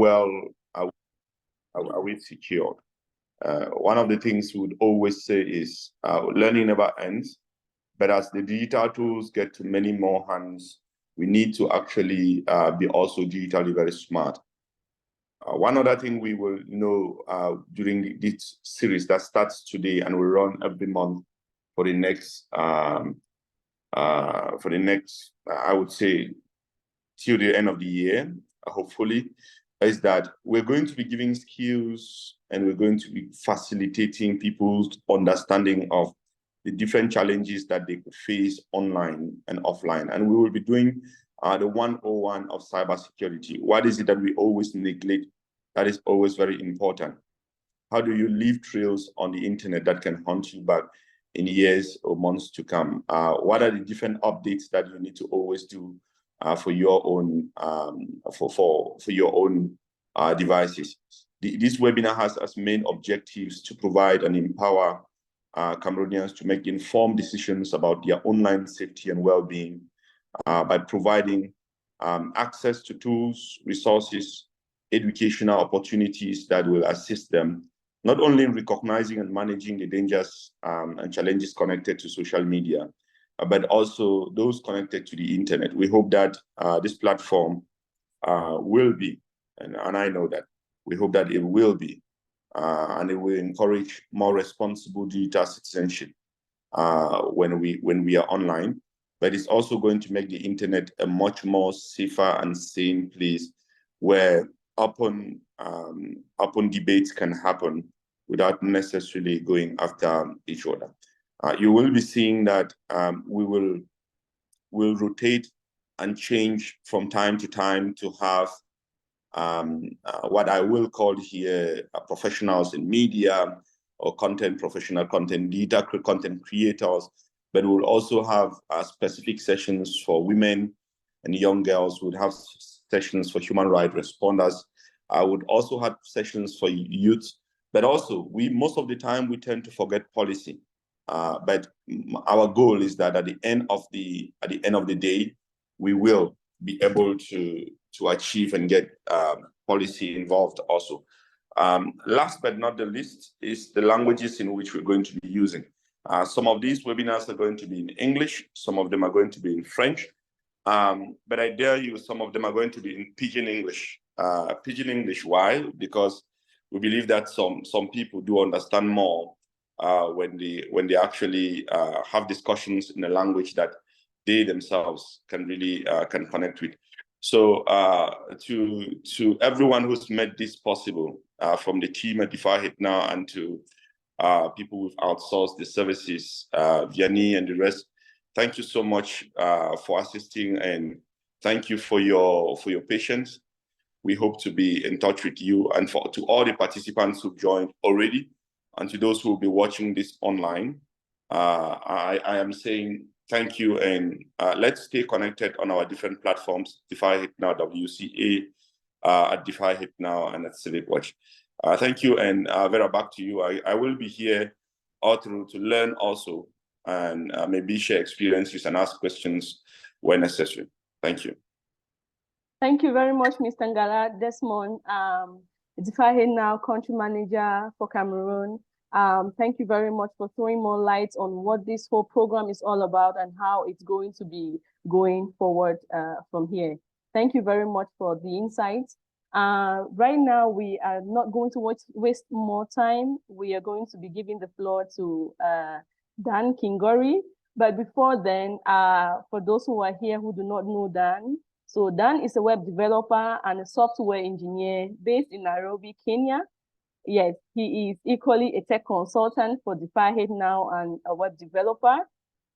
well are we secured? One of the things we would always say is learning never ends, but as the digital tools get to many more hands, we need to actually be also digitally very smart. One other thing we will know during this series that starts today and will run every month for the next, I would say, till the end of the year, hopefully, is that we're going to be giving skills and we're going to be facilitating people's understanding of the different challenges that they could face online and offline. And we will be doing the 101 of cybersecurity. What is it that we always neglect that is always very important? How do you leave trails on the internet that can haunt you back in years or months to come? What are the different updates that you need to always do for your own for your own devices? This webinar has as main objectives to provide and empower Cameroonians to make informed decisions about their online safety and well-being by providing access to tools, resources, educational opportunities that will assist them not only in recognizing and managing the dangers and challenges connected to social media, but also those connected to the internet. We hope that this platform will be, and I know that, we hope that it will be, and it will encourage more responsible digital citizenship when we are online. But it's also going to make the internet a much more safer and sane place where open debates can happen without necessarily going after each other. You will be seeing that we'll rotate and change from time to time to have what I will call here professionals in media or content professional, content data, content creators, but we'll also have specific sessions for women and young girls. We'll have sessions for human rights responders. I would also have sessions for youth, but also most of the time we tend to forget policy. But our goal is that at the end of the day, we will be able to achieve and get policy involved also. Last but not the least is the languages in which we're going to be using. Some of these webinars are going to be in English, some of them are going to be in French, but I dare you, some of them are going to be in Pidgin English. Pidgin English, why? Because we believe that some people do understand more when they actually have discussions in a language that they themselves can really can connect with. So to everyone who's made this possible, from the team at defyhatenow and to people who've outsourced the services, Vianney and the rest, thank you so much for assisting, and thank you for your patience. We hope to be in touch with you, and to all the participants who've joined already, and to those who will be watching this online, I am saying thank you, and let's stay connected on our different platforms, defyhatenow, WCA, at defyhatenow, and at Civic Watch. Thank you, and Vera, back to you. I will be here all through to learn also, and maybe share experiences and ask questions when necessary. Thank you. Thank you very much, Mr. Ngala Desmond, defyhatenow country manager for Cameroon. Thank you very much for throwing more light on what this whole program is all about and how it's going to be going forward from here. Thank you very much for the insights. Right now, we are not going to waste more time. We are going to be giving the floor to Dan Kingori. But before then, for those who are here who do not know Dan, so Dan is a web developer and a software engineer based in Nairobi, Kenya. Yes, he is equally a tech consultant for defyhatenow and a web developer.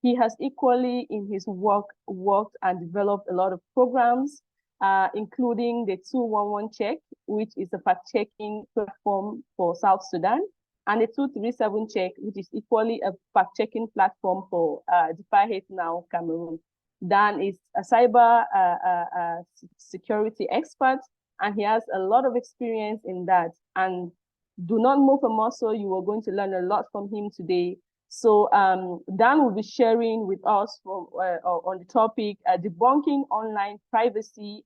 He has equally in his work worked and developed a lot of programs, including the 211 Check, which is a fact-checking platform for South Sudan, and the 237 Check, which is equally a fact-checking platform for defyhatenow Cameroon. Dan is a cyber security expert, and he has a lot of experience in that. And do not move a muscle. You are going to learn a lot from him today. So Dan will be sharing with us on the topic, debunking online privacy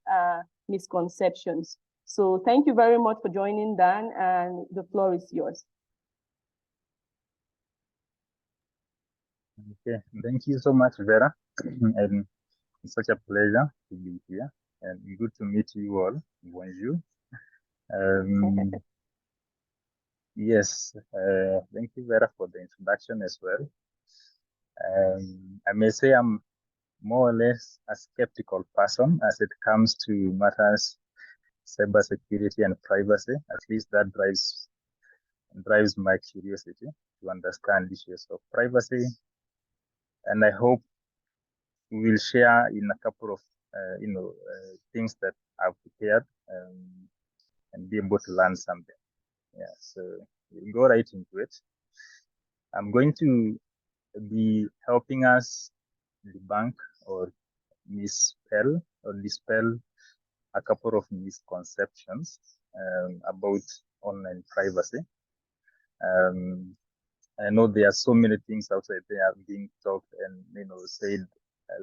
misconceptions. So thank you very much for joining, Dan, and the floor is yours. Okay, thank you so much, Vera. And it's such a pleasure to be here, and good to meet you all. Bonjour. Yes, thank you, Vera, for the introduction as well. I may say I'm more or less a skeptical person as it comes to matters cybersecurity and privacy. At least that drives my curiosity to understand issues of privacy. And I hope we will share in a couple of things that I've prepared and be able to learn something. Yeah, so we'll go right into it. I'm going to be helping us debunk or dispel a couple of misconceptions about online privacy. I know there are so many things outside there being talked and said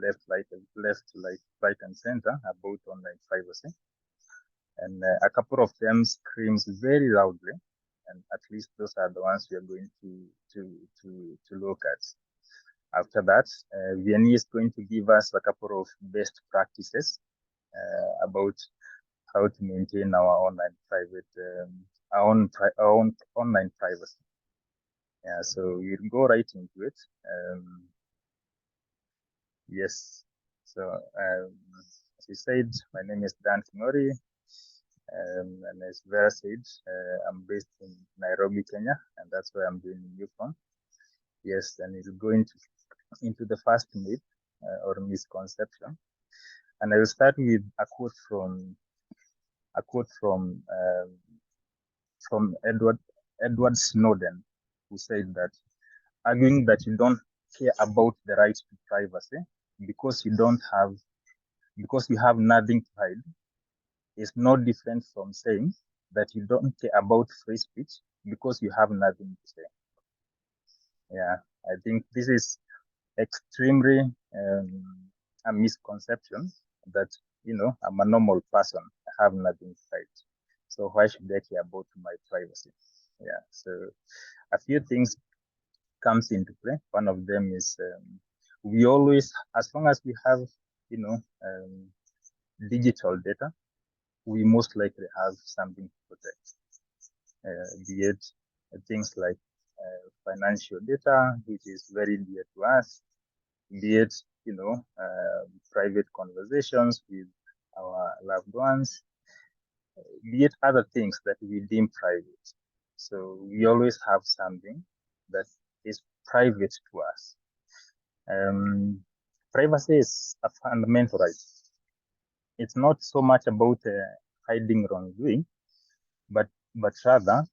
left, right, and center about online privacy, and a couple of them screams very loudly, and at least those are the ones we are going to look at. After that, Vianney is going to give us a couple of best practices about how to maintain our online online privacy. Yeah, so we'll go right into it. Yes, so as you said, my name is Dan Kingori, and as Vera said, I'm based in Nairobi, Kenya, and that's where I'm doing you from. Yes, and we'll go into the first myth or misconception, and I will start with a quote from Edward Snowden, who said that arguing that you don't care about the right to privacy because you have nothing to hide is no different from saying that you don't care about free speech because you have nothing to say. Yeah, I think this is extremely a misconception that I'm a normal person, I have nothing to hide, so why should I care about my privacy? Yeah, so a few things comes into play. One of them is we always, as long as we have digital data, we most likely have something to protect, be it things like financial data, which is very dear to us, be it private conversations with our loved ones, be it other things that we deem private. So we always have something that is private to us. Privacy is a fundamental right. It's not so much about hiding wrongdoing, but rather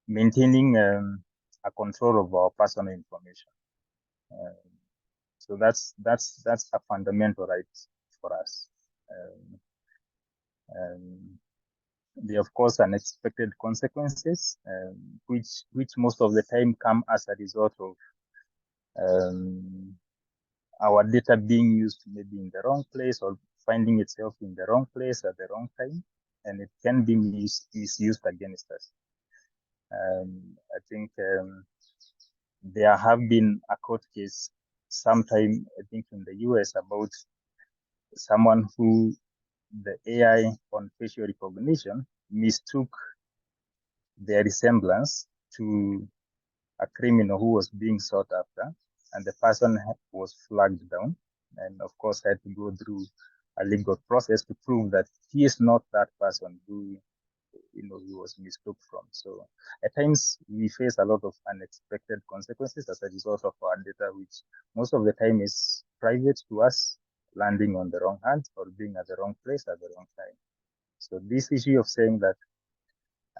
maintaining a control of our personal information. So that's a fundamental right for us. There are, of course, unexpected consequences, which most of the time come as a result of our data being used maybe in the wrong place or finding itself in the wrong place at the wrong time, and it can be misused against us. I think there have been a court case sometime, I think in the US, about someone who the AI on facial recognition mistook their resemblance to a criminal who was being sought after, and the person was flagged down, and of course had to go through a legal process to prove that he is not that person who he was mistook from. So at times we face a lot of unexpected consequences as a result of our data, which most of the time is private to us, landing on the wrong hands or being at the wrong place at the wrong time. So this issue of saying that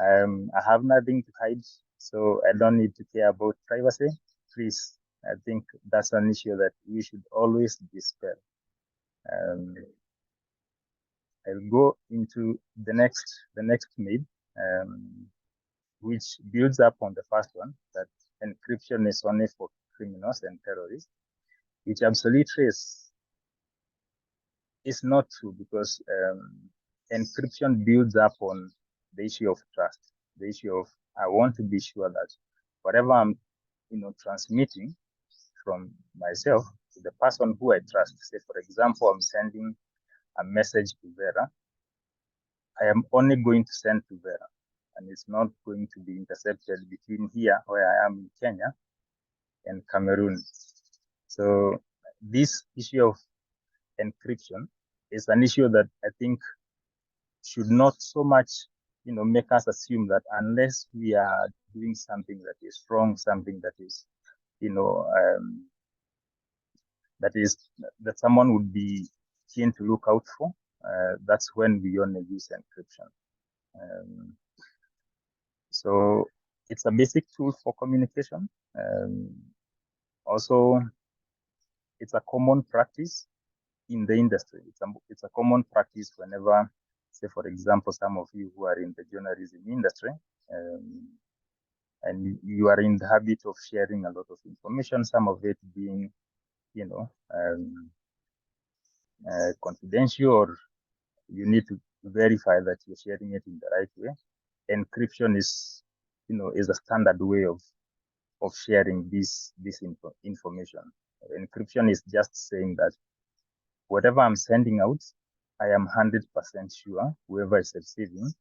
I have nothing to hide, so I don't need to care about privacy, please, I think that's an issue that we should always dispel. I'll go into the next myth, which builds up on the first one, that encryption is only for criminals and terrorists, which absolutely is not true, because encryption builds up on the issue of trust, the issue of I want to be sure that whatever I'm, transmitting from myself to the person who I trust. Say, for example, I'm sending a message to Vera. I am only going to send to Vera, and it's not going to be intercepted between here, where I am in Kenya, and Cameroon. So this issue of encryption is an issue that I think should not so much, make us assume that unless we are doing something that is wrong, something that is, that someone would be keen to look out for, that's when we only use encryption. So it's a basic tool for communication. Also, it's a common practice in the industry. It's a common practice whenever, say, for example, some of you who are in the journalism industry, and you are in the habit of sharing a lot of information, some of it being, confidential, or you need to verify that you're sharing it in the right way. Encryption is, is a standard way of sharing this information. Encryption is just saying that whatever I'm sending out, I am 100% sure whoever is receiving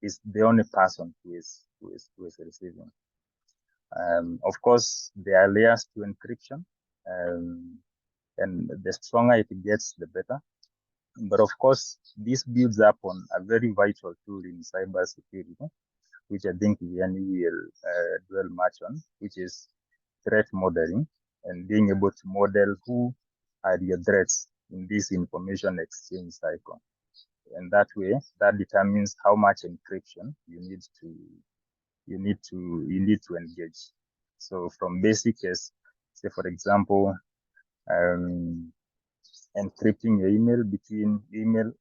is the only person who is receiving. Of course, there are layers to encryption, and the stronger it gets, the better. But of course, this builds up on a very vital tool in cybersecurity, which I think Vianney will dwell much on, which is threat modeling, and being able to model who are your threats in this information exchange cycle. And that way, that determines how much encryption you need to engage. So from basic as, say, for example, encrypting your email between email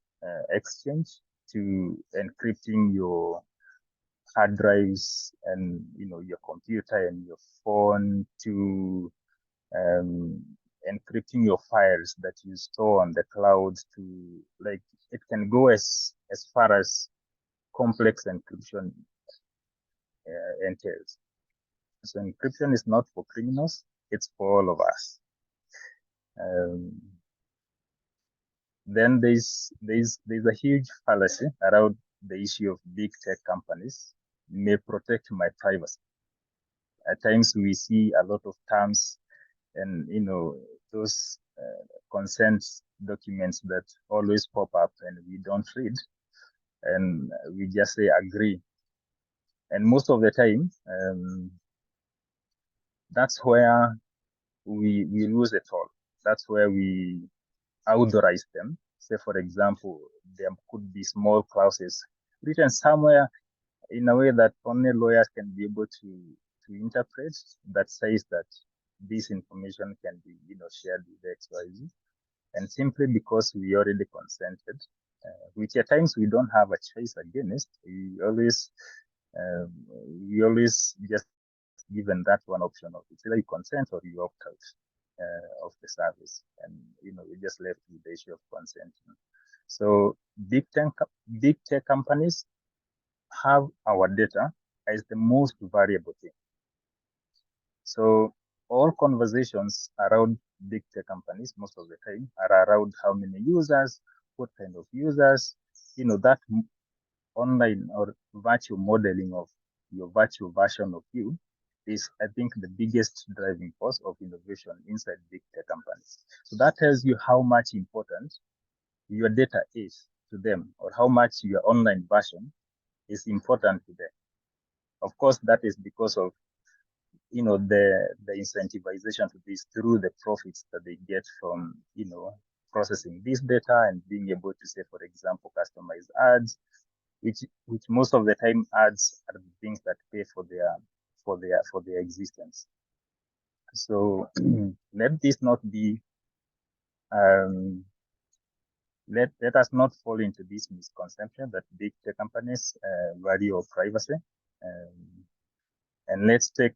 exchange, to encrypting your hard drives and your computer and your phone, to encrypting your files that you store on the cloud, to, like, it can go as far as complex encryption entails. So encryption is not for criminals, it's for all of us. Then there's a huge fallacy around the issue of big tech companies may protect my privacy. At times we see a lot of terms and those consent documents that always pop up and we don't read, and we just say agree. And most of the time, that's where we lose it all. That's where we authorize them. Say, for example, there could be small clauses written somewhere in a way that only lawyers can be able to interpret, that says that this information can be shared with XYZ. And simply because we already consented, which at times we don't have a choice against, we always just given that one option of it's either you consent or you opt out of the service, and you're just left with the issue of consent. So big tech companies have our data as the most valuable thing. So all conversations around big tech companies most of the time are around how many users, what kind of users, that online or virtual modeling of your virtual version of you is, I think, the biggest driving force of innovation inside big tech companies. So that tells you how much important your data is to them, or how much your online version is important to them. Of course, that is because of the incentivization to this through the profits that they get from processing this data and being able to, say, for example, customize ads, which most of the time ads are the things that pay for their existence. So let this not be let us not fall into this misconception that big tech companies value privacy, and let's take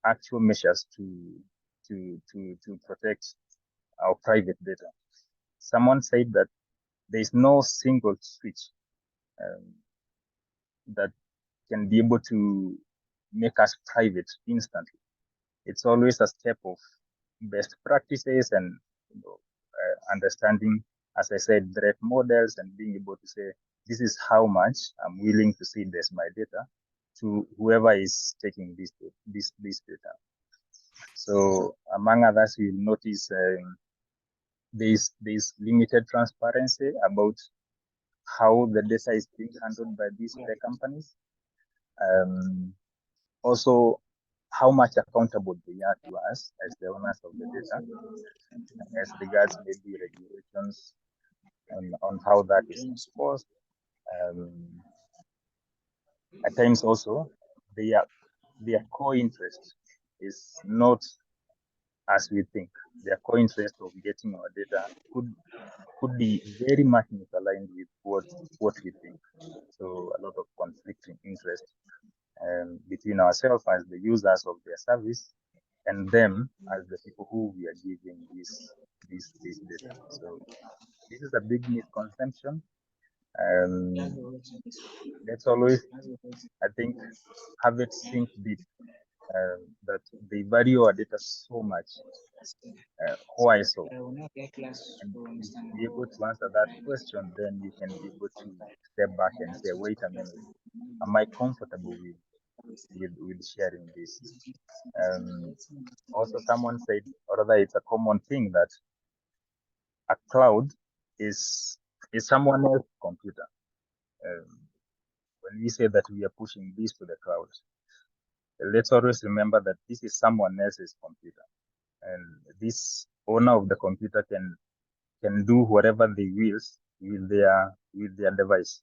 actual measures to protect our private data. Someone said that there is no single switch that can be able to make us private instantly. It's always a step of best practices and understanding, as I said, threat models and being able to say, this is how much I'm willing to see this my data to whoever is taking this data. So among others, you'll notice there's limited transparency about how the data is being handled by these tech companies. Also, how much accountable they are to us as the owners of the data, as regards maybe regulations on how that is enforced. At times also, their core interest is not as we think. Their core interest of getting our data could be very much misaligned with what we think. So a lot of conflicting interest between ourselves as the users of their service and them as the people who we are giving this data. So this is a big misconception. Let's always, I think, have it sink deep that they value our data so much. Why so? And if you be able to answer that question, then you can be able to step back and say, wait a minute, am I comfortable with sharing this? Also, someone said, or rather, it's a common thing that a cloud is someone else's computer. When we say that we are pushing this to the cloud, let's always remember that this is someone else's computer, and this owner of the computer can do whatever they will with their device.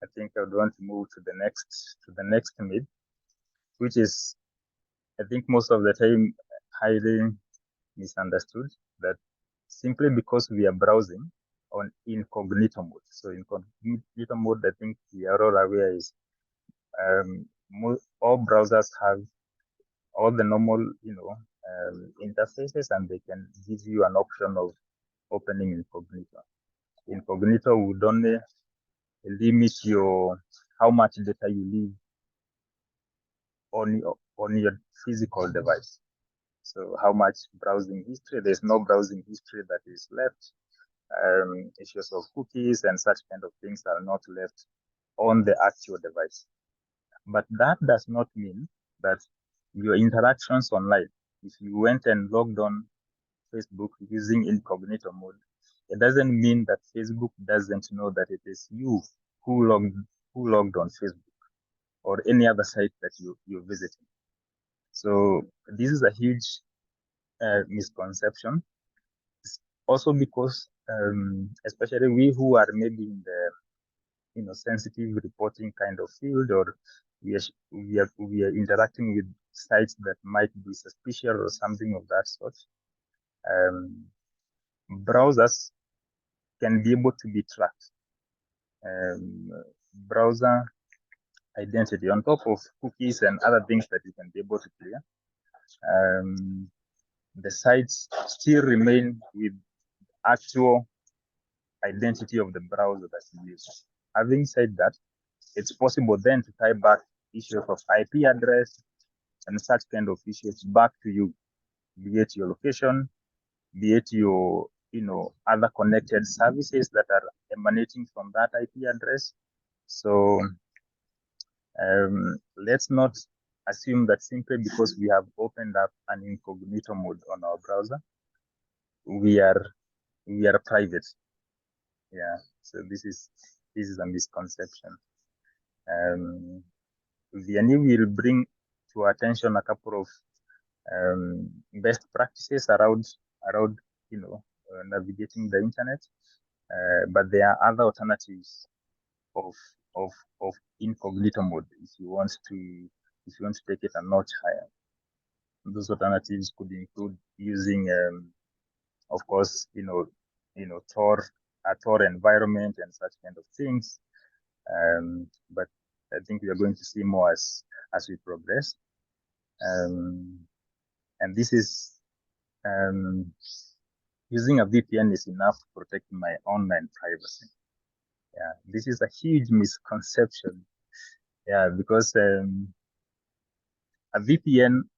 I think I would want to move to the next myth, which is, I think, most of the time highly misunderstood, that simply because we are browsing on incognito mode. So incognito mode, I think we are all aware, is all browsers have all the normal, interfaces, and they can give you an option of opening incognito. Incognito would only limit how much data you leave on your physical device. So how much browsing history? There's no browsing history that is left. Issues of cookies and such kind of things are not left on the actual device. But that does not mean that your interactions online, if you went and logged on Facebook using incognito mode, it doesn't mean that Facebook doesn't know that it is you who logged on Facebook or any other site that you're visiting. So this is a huge misconception. Also because, especially we who are maybe in the sensitive reporting kind of field, or we are interacting with sites that might be suspicious or something of that sort. Browsers can be able to be tracked. Browser identity on top of cookies and other things that you can be able to clear. The sites still remain with actual identity of the browser that you use. Having said that, it's possible then to tie back issues of IP address and such kind of issues back to you, be it your location, be it your other connected services that are emanating from that IP address. So let's not assume that simply because we have opened up an incognito mode on our browser, we are private. Yeah, so this is a misconception. Vianney will bring to attention a couple of best practices around navigating the internet, but there are other alternatives of incognito mode if you want to take it a notch higher. Those alternatives could include using, of course, Tor environment and such kind of things. But I think we are going to see more as we progress. And this is using a VPN is enough to protect my online privacy. Yeah, this is a huge misconception. Yeah, because a VPN,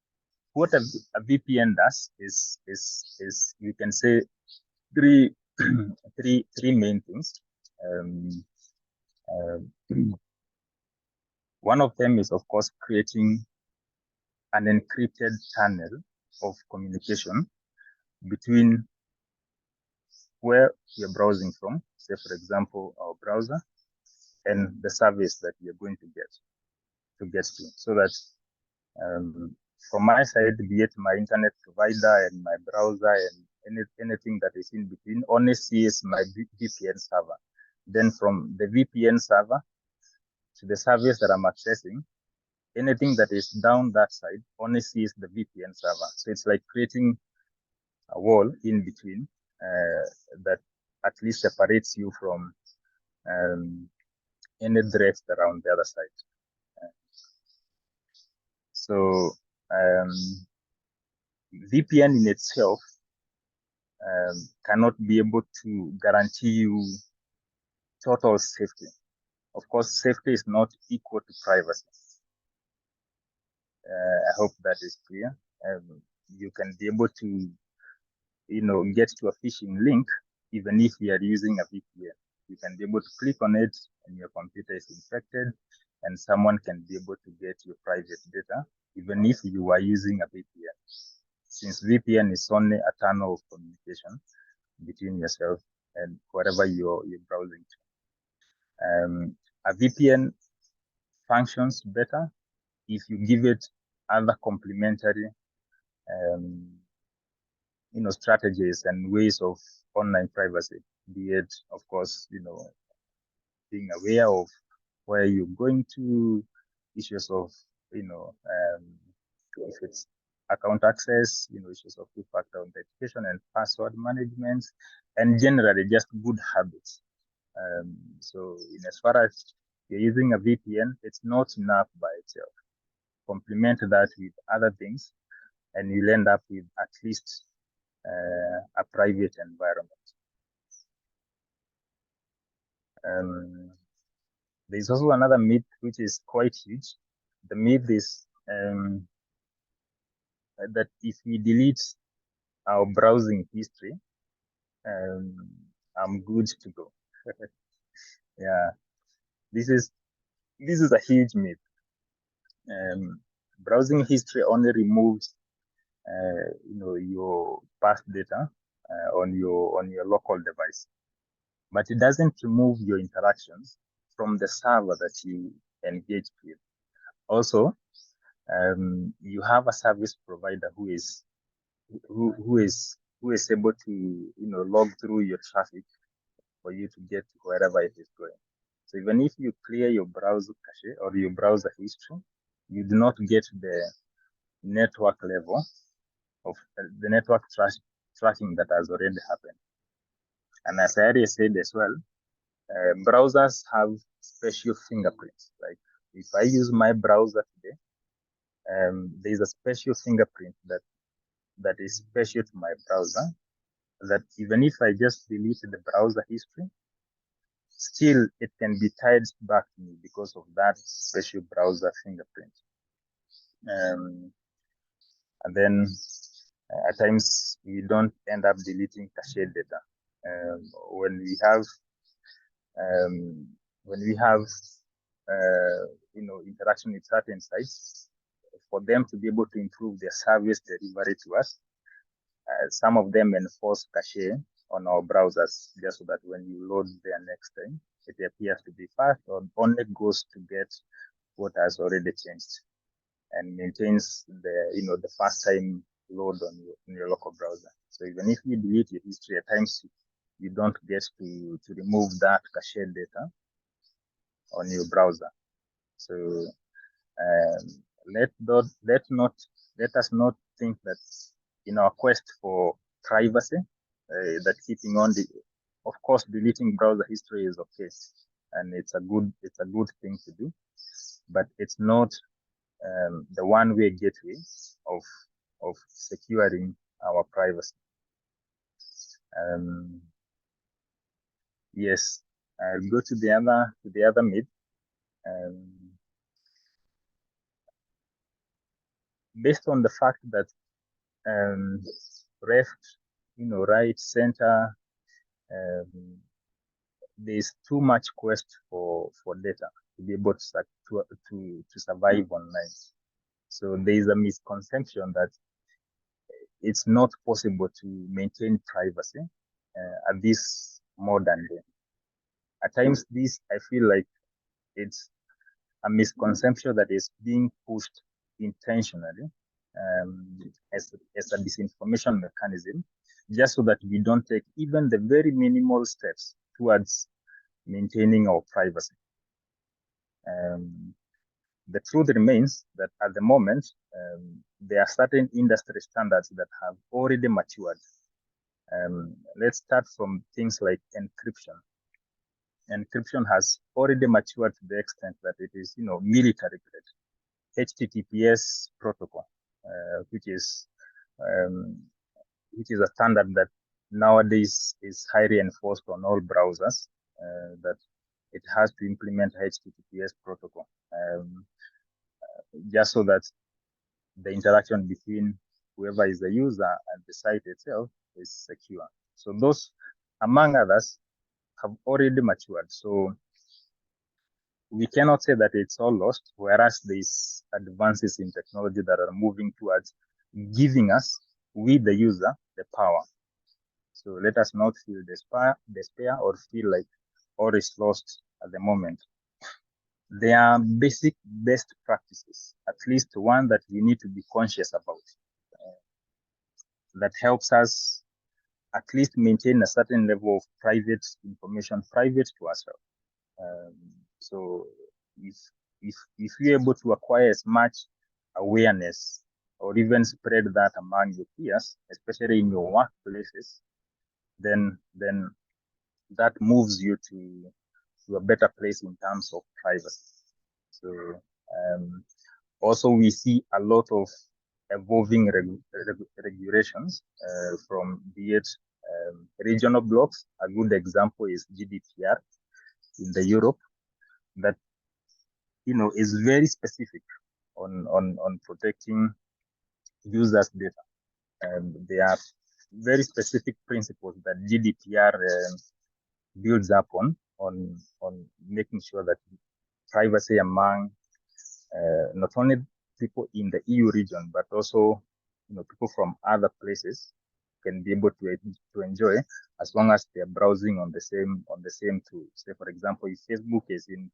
what a VPN does is you can say three three main things. One of them is, of course, creating an encrypted channel of communication between where you're browsing from, say, for example, our browser, and the service that you're going to get to, so that from my side, be it my internet provider and my browser and anything that is in between, only sees my VPN server. Then from the VPN server to the service that I'm accessing, anything that is down that side only sees the VPN server. So it's like creating a wall in between that at least separates you from any drift around the other side. So VPN in itself cannot be able to guarantee you total safety. Of course, safety is not equal to privacy. I hope that is clear. You can be able to, get to a phishing link even if you are using a VPN. You can be able to click on it and your computer is infected, and someone can be able to get your private data even if you are using a VPN. Since VPN is only a channel of communication between yourself and whatever you're browsing to. A VPN functions better if you give it other complementary strategies and ways of online privacy, be it, of course, being aware of where you're going to, issues of, if it's account access, issues of two-factor authentication and password management, and generally just good habits. So as far as you're using a VPN, it's not enough by itself. Complement that with other things, and you'll end up with at least a private environment. There's also another myth which is quite huge. The myth is that if we delete our browsing history, I'm good to go. Yeah, this is a huge myth. Browsing history only removes your past data on your local device, but it doesn't remove your interactions from the server that you engage with. Also, you have a service provider who is able to log through your traffic for you to get to wherever it is going. So even if you clear your browser cache or your browser history, you do not get the network level of the network tracking that has already happened. And as I already said as well, browsers have special fingerprints. Like if I use my browser today, there's a special fingerprint that is special to my browser, that even if I just delete the browser history, still it can be tied back to me because of that special browser fingerprint. And then at times we don't end up deleting cache data. When we have interaction with certain sites, for them to be able to improve their service delivery to us, some of them enforce cache on our browsers just so that when you load there next time, it appears to be fast or only goes to get what has already changed and maintains the first time load on your local browser. So even if you delete your history, at times you don't get to remove that cache data on your browser. So let us not think that in our quest for privacy, that keeping on of course deleting browser history is okay, and it's a good thing to do, but it's not the one-way gateway of securing our privacy. Yes, I'll go to the other myth. Based on the fact that left, right, center, there's too much quest for data to be able to survive online. So there is a misconception that it's not possible to maintain privacy at this modern day. At times, this I feel like it's a misconception that is being pushed intentionally as a disinformation mechanism, just so that we don't take even the very minimal steps towards maintaining our privacy. The truth remains that at the moment, there are certain industry standards that have already matured. Let's start from things like encryption. Encryption has already matured to the extent that it is, military grade. HTTPS protocol, which is a standard that nowadays is highly enforced on all browsers, that it has to implement HTTPS protocol, just so that the interaction between whoever is the user and the site itself is secure. So those, among others, have already matured. So we cannot say that it's all lost, whereas there's advances in technology that are moving towards giving us, we the user, the power. So let us not feel despair or feel like all is lost at the moment. There are basic best practices, at least one that we need to be conscious about, that helps us at least maintain a certain level of private information, private to ourselves. So if you're able to acquire as much awareness or even spread that among your peers, especially in your workplaces, then that moves you to a better place in terms of privacy. So also we see a lot of evolving regulations from be it regional blocks. A good example is GDPR in the Europe, that is very specific on protecting users' data. There are very specific principles that GDPR builds up on making sure that privacy among not only people in the EU region, but also people from other places can be able to enjoy, as long as they're browsing on the same tool. Say, for example, if Facebook is in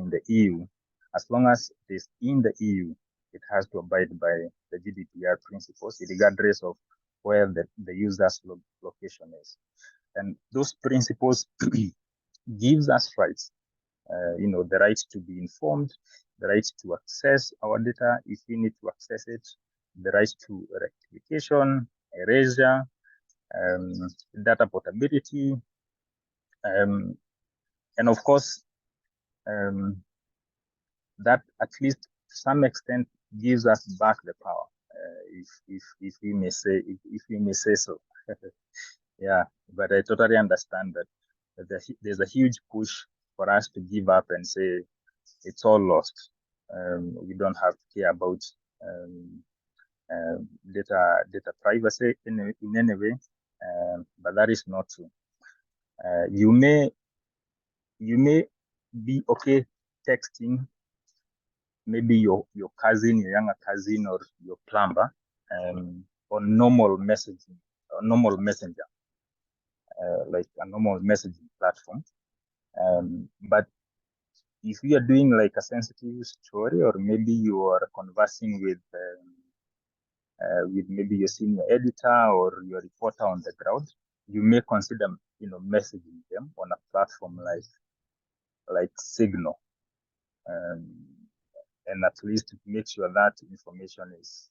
the EU, as long as it is in the EU, it has to abide by the GDPR principles, regardless of where the user's location is. And those principles gives us rights, the right to be informed, the right to access our data if we need to access it, the right to rectification, erasure, data portability, and of course, that at least to some extent gives us back the power, if we may say so. Yeah, but I totally understand that there's a huge push for us to give up and say it's all lost. We don't have to care about data privacy in any way, but that is not true. You may be okay texting maybe your cousin, your younger cousin, or your plumber on normal messaging, or normal messenger, like a normal messaging platform. But if you are doing like a sensitive story, or maybe you are conversing with maybe your senior editor or your reporter on the ground, you may consider messaging them on a platform like Signal, and at least make sure that information is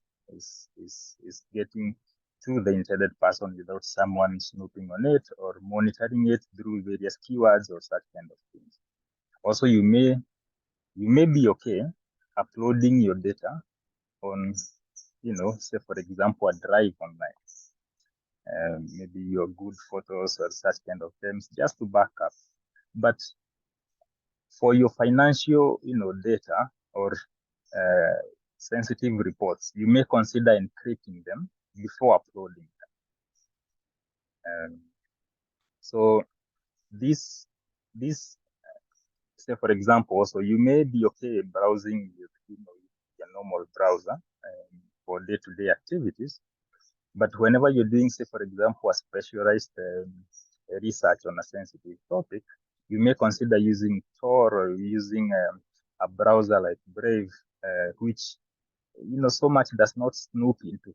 getting to the intended person without someone snooping on it or monitoring it through various keywords or such kind of things. Also, you may be okay uploading your data on, say for example, a drive online. maybe your good photos or such kind of things, just to back up. But for your financial, data or sensitive reports, you may consider encrypting them before uploading them. So this, say for example, so you may be okay browsing with, your normal browser for day-to-day activities, but whenever you're doing, say for example, a specialized research on a sensitive topic, you may consider using Tor or using a browser like Brave, which so much does not snoop into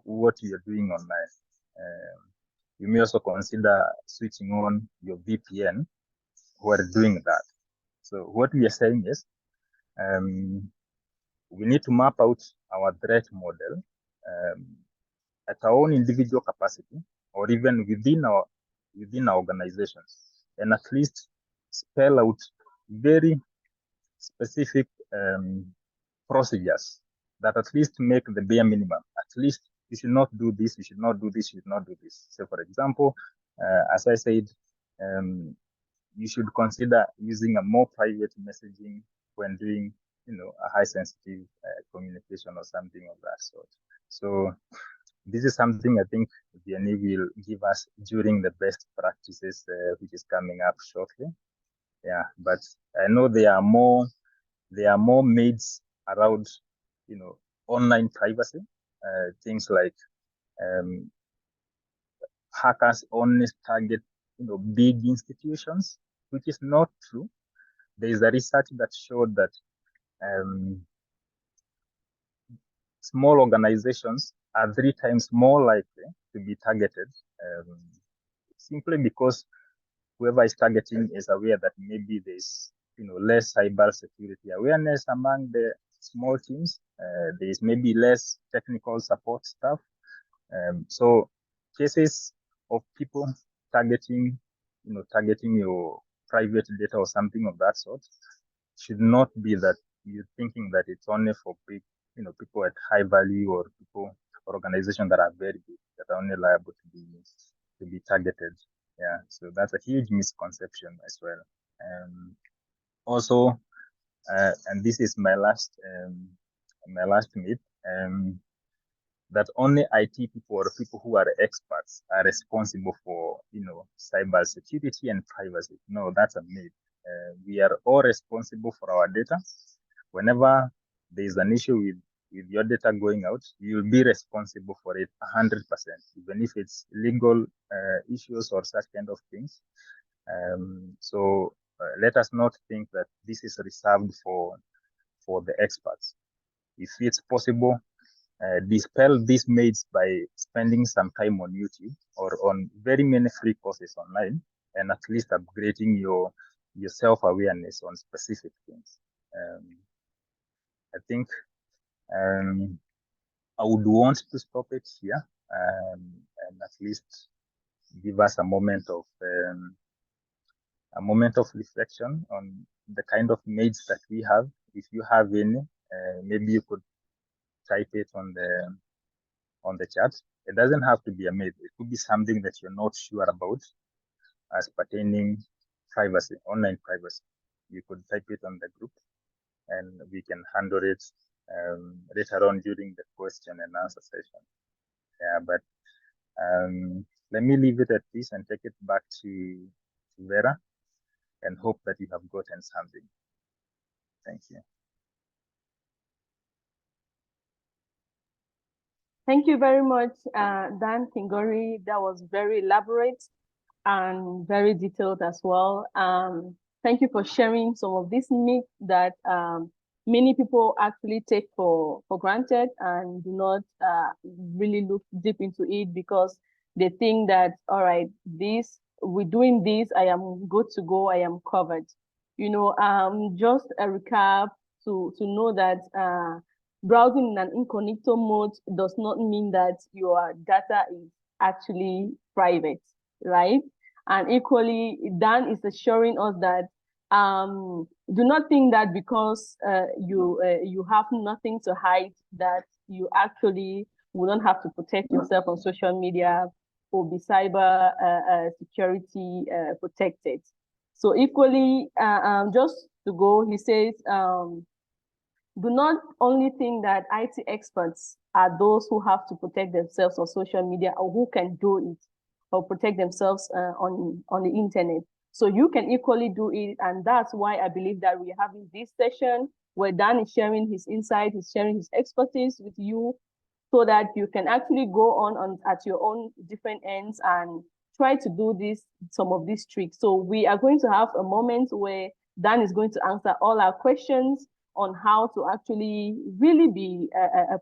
what you're doing online. You may also consider switching on your VPN while doing that. So what we are saying is, we need to map out our threat model at our own individual capacity, or even within our organizations, and at least spell out very specific procedures that at least make the bare minimum. At least you should not do this, you should not do this, you should not do this. So for example, as I said, you should consider using a more private messaging when doing, a high sensitive communication or something of that sort. So this is something I think Vianney will give us during the best practices, which is coming up shortly. Yeah, but I know there are more maids around, online privacy, things like hackers only target, big institutions, which is not true. There is a research that showed that small organizations are 3 times more likely to be targeted, simply because whoever is targeting is aware that maybe there's, less cyber security awareness among the small teams. There is maybe less technical support staff. So cases of people targeting your private data or something of that sort should not be that you're thinking that it's only for big, people at high value, or people or organizations that are very big that are only liable to be targeted. Yeah, so that's a huge misconception as well. Also, and this is my last myth, that only IT people or people who are experts are responsible for, cyber security and privacy. No, that's a myth. We are all responsible for our data. Whenever there is an issue with your data going out, you'll be responsible for it 100%, even if it's legal issues or such kind of things. So let us not think that this is reserved for the experts. If it's possible, dispel these myths by spending some time on YouTube or on very many free courses online, and at least upgrading your self-awareness on specific things. I think I would want to stop it here, and at least give us a moment of reflection on the kind of myths that we have. If you have any, maybe you could type it on the chat. It doesn't have to be a myth. It could be something that you're not sure about as pertaining privacy, online privacy. You could type it on the group, and we can handle it later on during the question and answer session. Yeah, but let me leave it at this and take it back to Vera, and hope that you have gotten something. Thank you. Thank you very much, Dan Kingori. That was very elaborate and very detailed as well. Thank you for sharing some of these myths that many people actually take for granted and do not really look deep into it, because they think that, all right, we're doing this, I am good to go, I am covered. Just a recap to know that browsing in an incognito mode does not mean that your data is actually private, right? And equally, Dan is assuring us that do not think that because you have nothing to hide, that you actually will not have to protect yourself on social media or be cyber security protected. So equally, just to go, he says, do not only think that IT experts are those who have to protect themselves on social media or who can do it or protect themselves on the internet. So you can equally do it. And that's why I believe that we're having this session where Dan is sharing his insight, he's sharing his expertise with you so that you can actually go on at your own different ends and try to do some of these tricks. So we are going to have a moment where Dan is going to answer all our questions on how to actually really be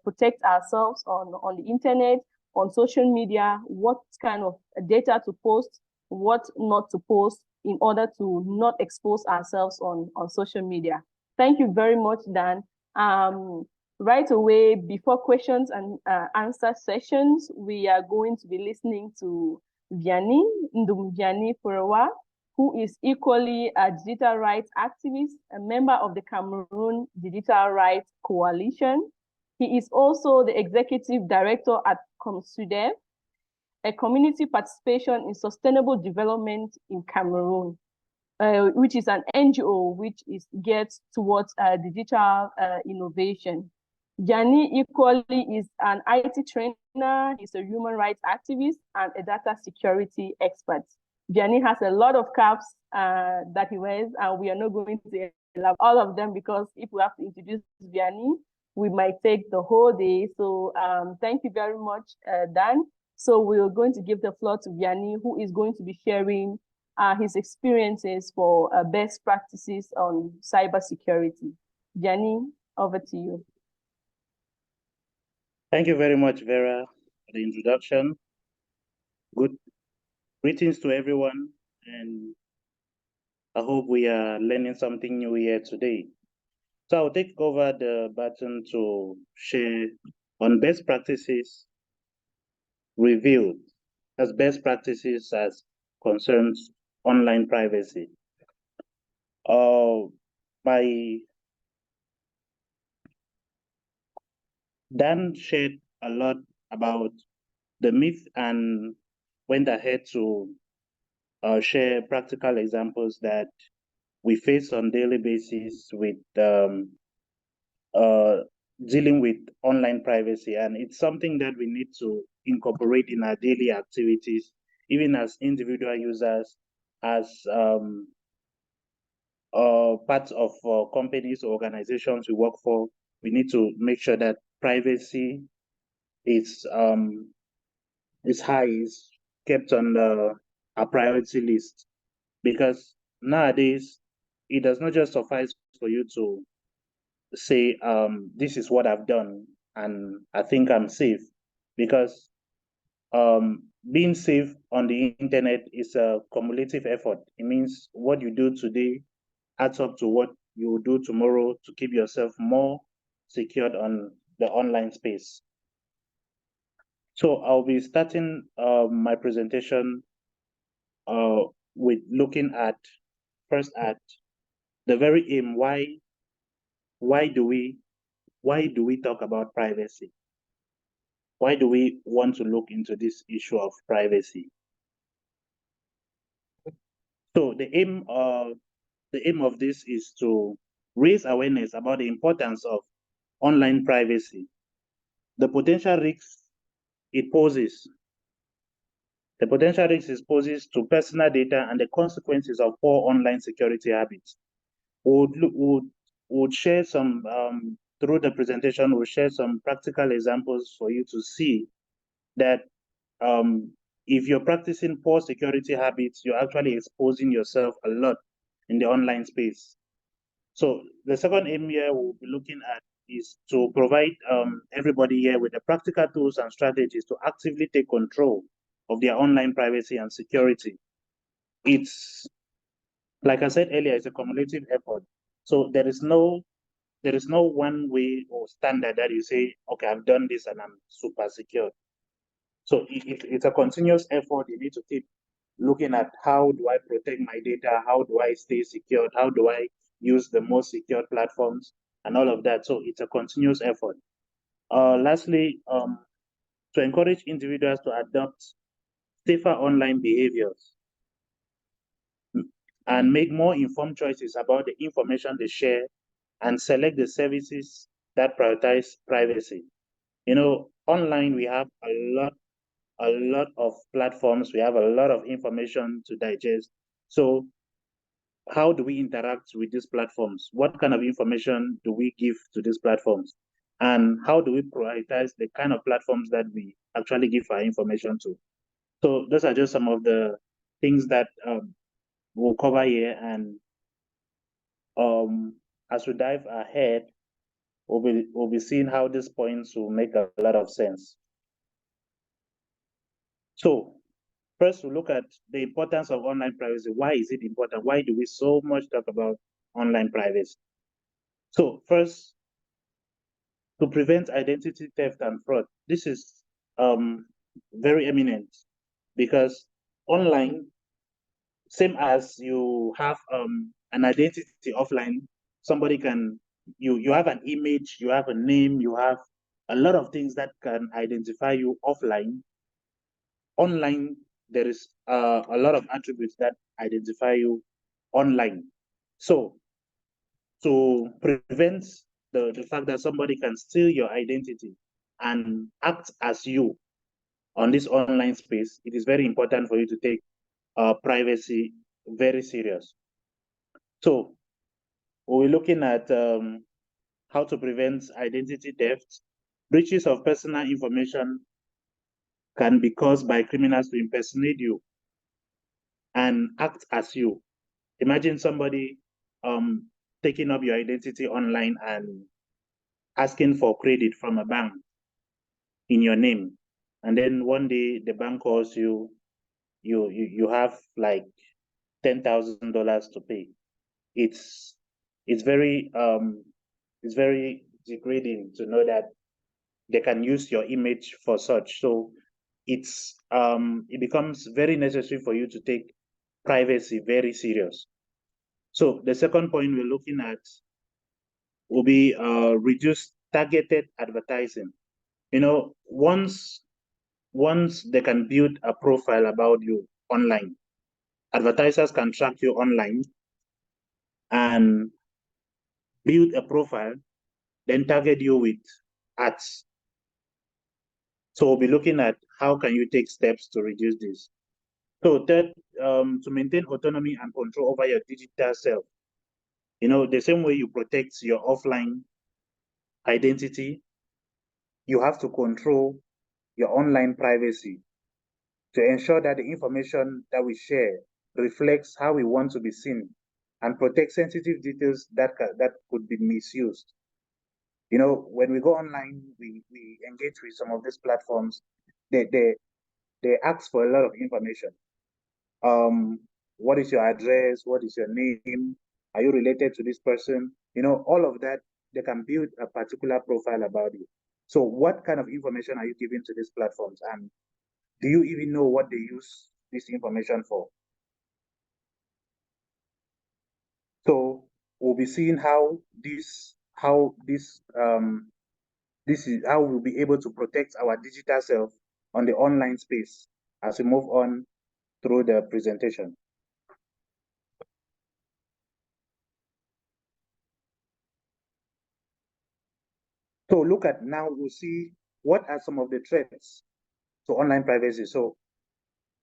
protect ourselves on the internet, on social media, what kind of data to post, what not to post in order to not expose ourselves on social media. Thank you very much, Dan. Right away, before questions and answer sessions, we are going to be listening to Vianney Forewah, who is equally a digital rights activist, a member of the Cameroon Digital Rights Coalition. He is also the executive director at ComSudev, a community participation in sustainable development in Cameroon, which is an NGO which is geared towards digital innovation. Vianney equally is an IT trainer, he's a human rights activist, and a data security expert. Vianney has a lot of caps that he wears, and we are not going to elaborate all of them because if we have to introduce Vianney, we might take the whole day. So thank you very much, Dan. So we're going to give the floor to Vianney, who is going to be sharing his experiences for best practices on cybersecurity. Vianney, over to you. Thank you very much, Vera, for the introduction. Good greetings to everyone, and I hope we are learning something new here today. So I'll take over the baton to share on best practices revealed as best practices as concerns online privacy. Dan shared a lot about the myth and went ahead to share practical examples that we face on daily basis with dealing with online privacy. And it's something that we need to incorporate in our daily activities, even as individual users, as parts of companies or organizations we work for. We need to make sure that privacy is high, is kept on a priority list, because nowadays it does not just suffice for you to say this is what I've done and I think I'm safe, because being safe on the internet is a cumulative effort. It means what you do today adds up to what you will do tomorrow to keep yourself more secured on the online space. So I'll be starting my presentation with looking at first at the very aim. Why do we talk about privacy? Why do we want to look into this issue of privacy? So the aim of this is to raise awareness about the importance of online privacy, the potential risks it poses. The potential risks it poses to personal data and the consequences of poor online security habits. Would share some through the presentation. We'll share some practical examples for you to see that if you're practicing poor security habits, you're actually exposing yourself a lot in the online space. So the second aim here we'll be looking at is to provide everybody here with the practical tools and strategies to actively take control of their online privacy and security. It's, like I said earlier, it's a cumulative effort. So there is no one way or standard that you say, okay, I've done this and I'm super secure. So it's a continuous effort. You need to keep looking at how do I protect my data? How do I stay secured? How do I use the most secure platforms and all of that? So it's a continuous effort. Lastly, to encourage individuals to adopt safer online behaviors, and make more informed choices about the information they share, and select the services that prioritize privacy. You know, online we have a lot of platforms, we have a lot of information to digest. So how do we interact with these platforms? What kind of information do we give to these platforms? And how do we prioritize the kind of platforms that we actually give our information to? So those are just some of the things that we'll cover here. And as we dive ahead, we'll be seeing how these points will make a lot of sense. So first, we look at the importance of online privacy. Why is it important? Why do we so much talk about online privacy? So first, to prevent identity theft and fraud. This is very eminent, because online, same as you have an identity offline, somebody can, you have an image, you have a name, you have a lot of things that can identify you offline. Online, there is a lot of attributes that identify you online. So to prevent the fact that somebody can steal your identity and act as you on this online space, it is very important for you to take privacy very serious. So we're looking at how to prevent identity theft. Breaches of personal information can be caused by criminals to impersonate you and act as you. Imagine somebody taking up your identity online and asking for credit from a bank in your name, and then one day the bank calls you, you have like $10,000 to pay. It's very degrading to know that they can use your image for such. So it becomes very necessary for you to take privacy very serious. So the second point we're looking at will be reduce targeted advertising. You know, once they can build a profile about you online, advertisers can track you online and build a profile, then target you with ads. So we'll be looking at how can you take steps to reduce this. So third, to maintain autonomy and control over your digital self. You know, the same way you protect your offline identity, you have to control your online privacy to ensure that the information that we share reflects how we want to be seen and protect sensitive details that could be misused. You know, when we go online, we engage with some of these platforms. They ask for a lot of information. What is your address? What is your name? Are you related to this person? You know, all of that, they can build a particular profile about you. So what kind of information are you giving to these platforms? And do you even know what they use this information for? So we'll be seeing how this is how we'll be able to protect our digital self on the online space as we move on through the presentation. So look at now, we'll see what are some of the threats to online privacy. So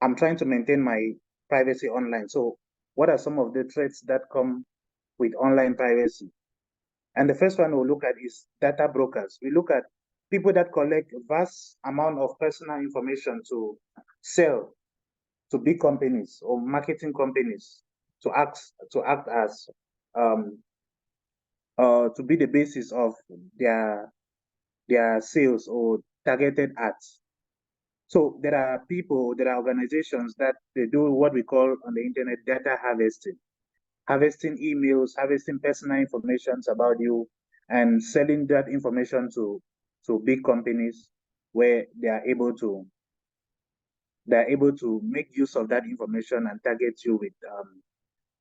I'm trying to maintain my privacy online. So what are some of the threats that come with online privacy? And the first one we'll look at is data brokers. We look at people that collect vast amount of personal information to sell to big companies or marketing companies to act as to be the basis of their sales or targeted ads. So there are people, there are organizations that they do what we call on the internet data harvesting emails, harvesting personal information about you, and selling that information to big companies where they are able to make use of that information and target you with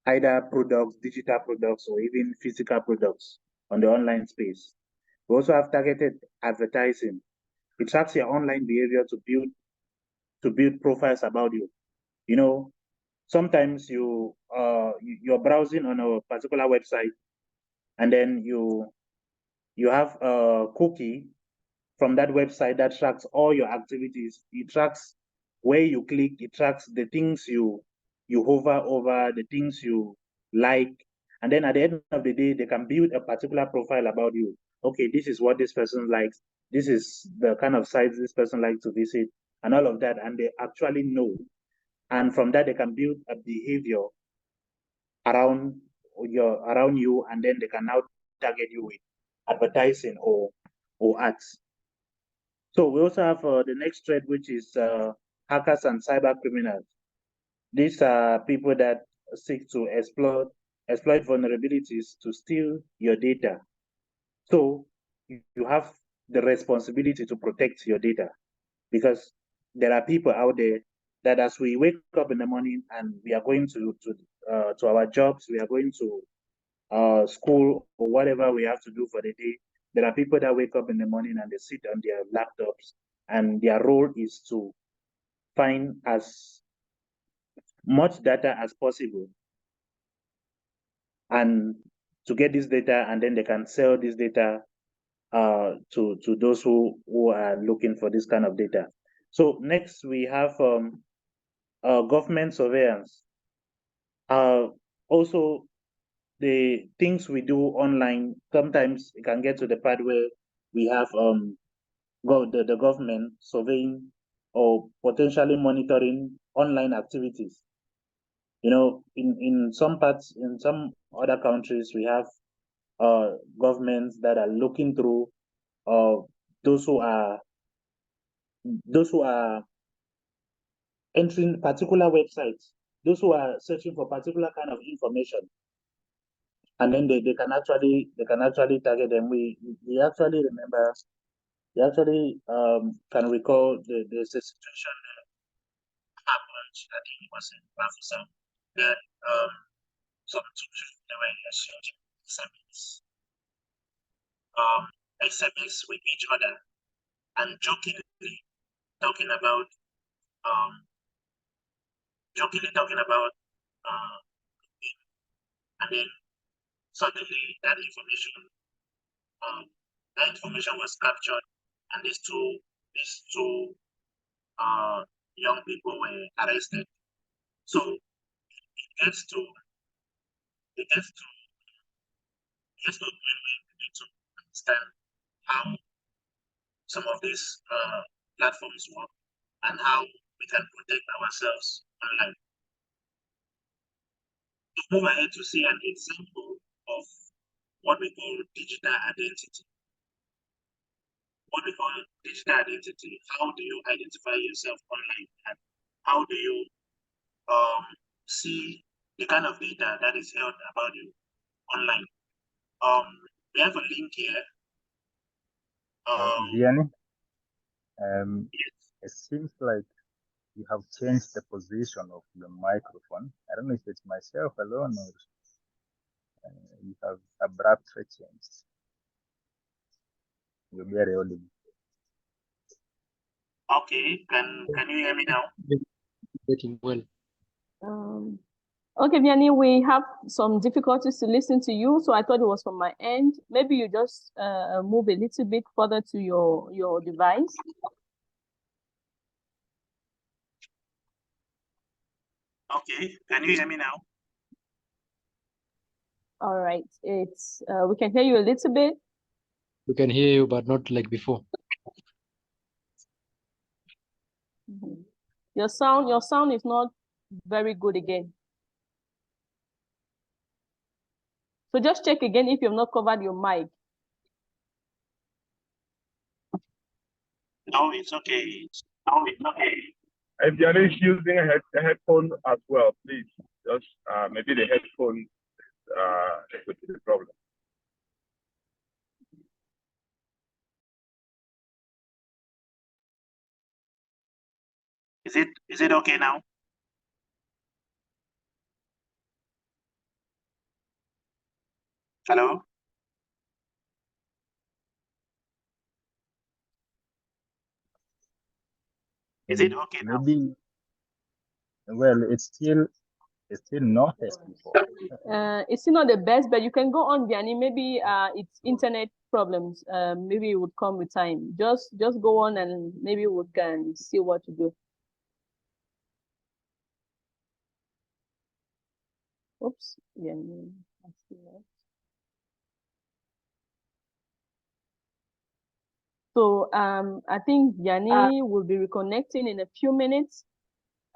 either products, digital products, or even physical products on the online space. We also have targeted advertising. It tracks your online behavior to to build profiles about you. You know, sometimes you're browsing on a particular website, and then you have a cookie from that website that tracks all your activities. It tracks where you click, it tracks the things you hover over, the things you like, and then at the end of the day, they can build a particular profile about you. Okay, this is what this person likes, this is the kind of sites this person likes to visit, and all of that, and they actually know. And from that, they can build a behavior around you, and then they can now target you with advertising or ads. So we also have the next threat, which is hackers and cyber criminals. These are people that seek to exploit vulnerabilities to steal your data. So you have the responsibility to protect your data, because there are people out there that as we wake up in the morning and we are going to our jobs, we are going to school or whatever we have to do for the day, there are people that wake up in the morning and they sit on their laptops, and their role is to find as much data as possible and to get this data, and then they can sell this data to those who are looking for this kind of data. So next we have government surveillance. Also, the things we do online, sometimes it can get to the part where we have the government surveying or potentially monitoring online activities. You know, in some parts, in some other countries, we have governments that are looking through those who are entering particular websites, those who are searching for particular kind of information, and then they can actually target them. We actually remember, we actually can recall there's a situation that happened. I think it was in Bafusam that some children, they were exchanging SMS with each other and jokingly talking about and then suddenly that information was captured, and these two young people were arrested. So it gets to we need to understand how some of these platforms work and how we can protect ourselves online. To move ahead to see an example of what we call digital identity. What we call digital identity, how do you identify yourself online, and how do you see the kind of data that is held about you online? We have a link here. Vianney, Yes. it seems like you have changed the position of your microphone. I don't know if it's myself alone or you have abruptly changed. You're very audible. Okay, can you hear me now? Getting well. Okay, Vianney, we have some difficulties to listen to you, so I thought it was from my end. Maybe you just move a little bit further to your device. Okay, can you hear me now? All right, it's we can hear you a little bit. We can hear you, but not like before. Mm-hmm. Your sound is not very good again. So just check again if you've not covered your mic. No, it's okay. No, it's okay. If you're using a headphone as well, please just maybe the headphone could be the problem. Is it okay now? Hello? Is it okay now? Maybe, well, it's still not as before. It's still not the best, but you can go on, Vianney. Maybe it's internet problems. Maybe it would come with time. Just go on, and maybe we can see what to do. Oops, Vianney. So I think Vianney will be reconnecting in a few minutes.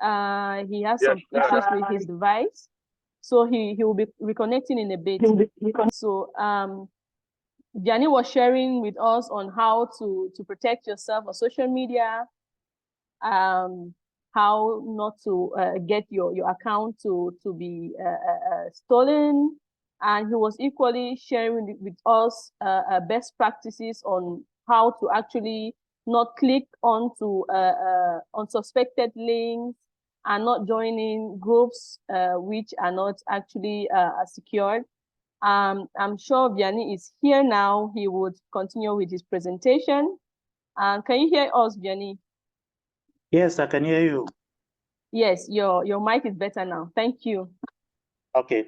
He has some issues with his device, so he will be reconnecting in a bit. So Vianney was sharing with us on how to protect yourself on social media, how not to get your account to be stolen, and he was equally sharing with us best practices on how to actually not click onto unsuspected links and not joining groups which are not actually secured. I'm sure Vianney is here now. He would continue with his presentation. Can you hear us, Vianney? Yes, I can hear you. Yes, your mic is better now. Thank you. Okay.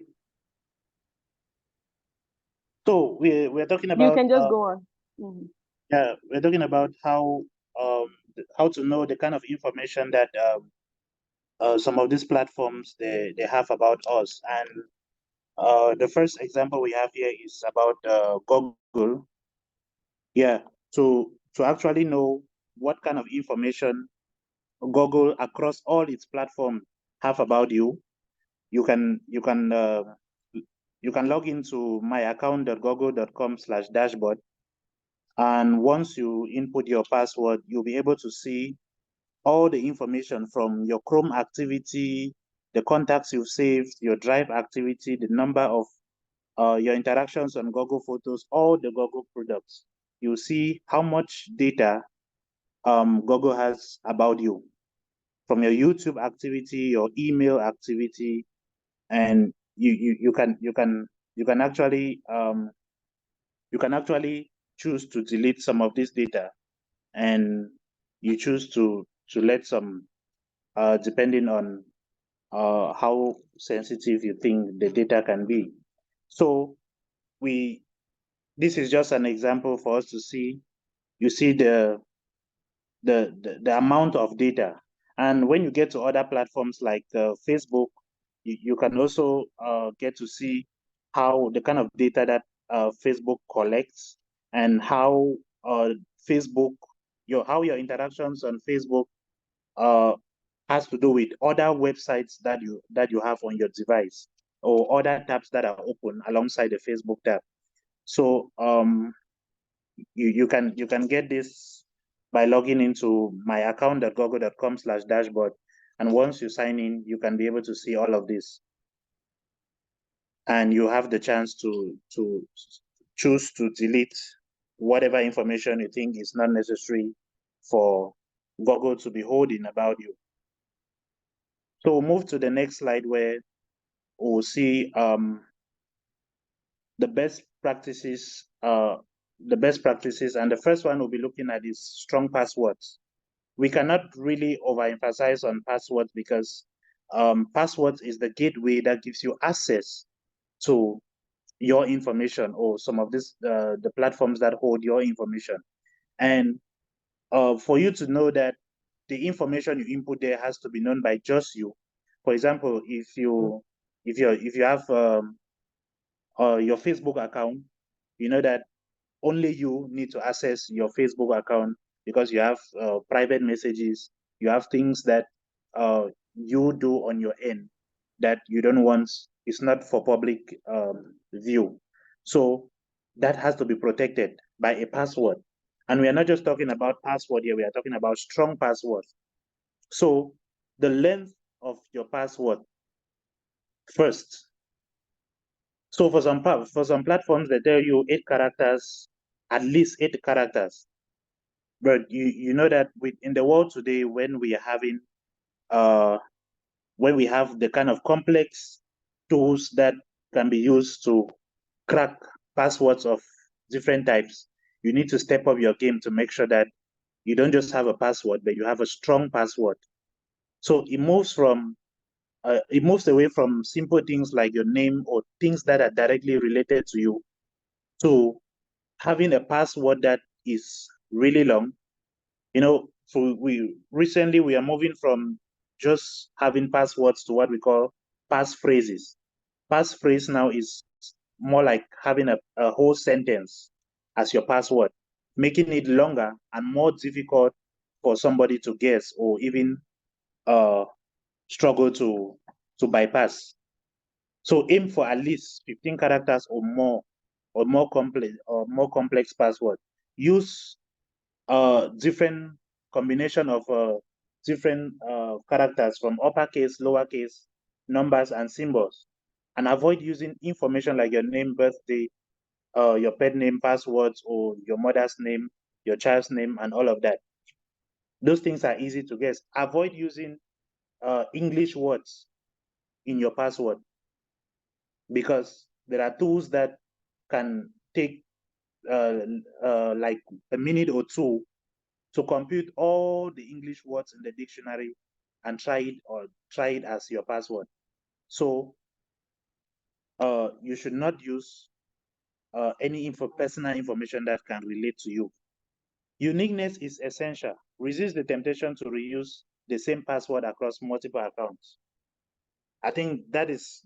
So we're talking about. You can just go on. Mm-hmm. Yeah, we're talking about how to know the kind of information that some of these platforms they have about us. And the first example we have here is about Google. Yeah, to actually know what kind of information Google across all its platforms have about you, you can log into myaccount.google.com/dashboard, and once you input your password, you'll be able to see all the information from your Chrome activity, the contacts you've saved, your Drive activity, the number of your interactions on Google Photos, all the Google products. You'll see how much data Google has about you, from your YouTube activity, your email activity, and you can actually choose to delete some of this data, and you choose to let some, depending on how sensitive you think the data can be. So this is just an example for us to see. You see the amount of data, and when you get to other platforms like Facebook, you can also get to see how the kind of data that Facebook collects, and how Facebook, how your interactions on Facebook has to do with other websites that you have on your device, or other tabs that are open alongside the Facebook tab. So you can get this by logging into myaccount.google.com/dashboard, and once you sign in, you can be able to see all of this, and you have the chance to choose to delete whatever information you think is not necessary for Google to be holding about you. So we'll move to the next slide, where we'll see the best practices. And the first one we'll be looking at is strong passwords. We cannot really overemphasize on passwords, because passwords is the gateway that gives you access to your information, or some of the platforms that hold your information. And for you to know that the information you input there has to be known by just you. For example, if you have your Facebook account, you know that only you need to access your Facebook account, because you have private messages, you have things that you do on your end that you don't want, it's not for public view. So that has to be protected by a password. And we are not just talking about password here, we are talking about strong passwords. So the length of your password first. So for some platforms, they tell you 8 characters, at least 8 characters. But you know that in the world today, when we are having when we have the kind of complex tools that can be used to crack passwords of different types, you need to step up your game to make sure that You don't just have a password, but you have a strong password. So it moves away from simple things like your name or things that are directly related to you to having a password that is really long. So we are moving from just having passwords to what we call passphrases. Passphrase now is more like having a whole sentence as your password, making it longer and more difficult for somebody to guess or even struggle to bypass. So aim for at least 15 characters or more complex password. Use different combination of different characters from uppercase, lowercase, numbers, and symbols, and avoid using information like your name, birthday, your pet name, passwords, or your mother's name, your child's name, and all of that. Those things are easy to guess. Avoid using English words in your password, because there are tools that can take like a minute or two to compute all the English words in the dictionary and try it as your password. So you should not use any personal information that can relate to you. Uniqueness is essential. Resist the temptation to reuse the same password across multiple accounts. I think that is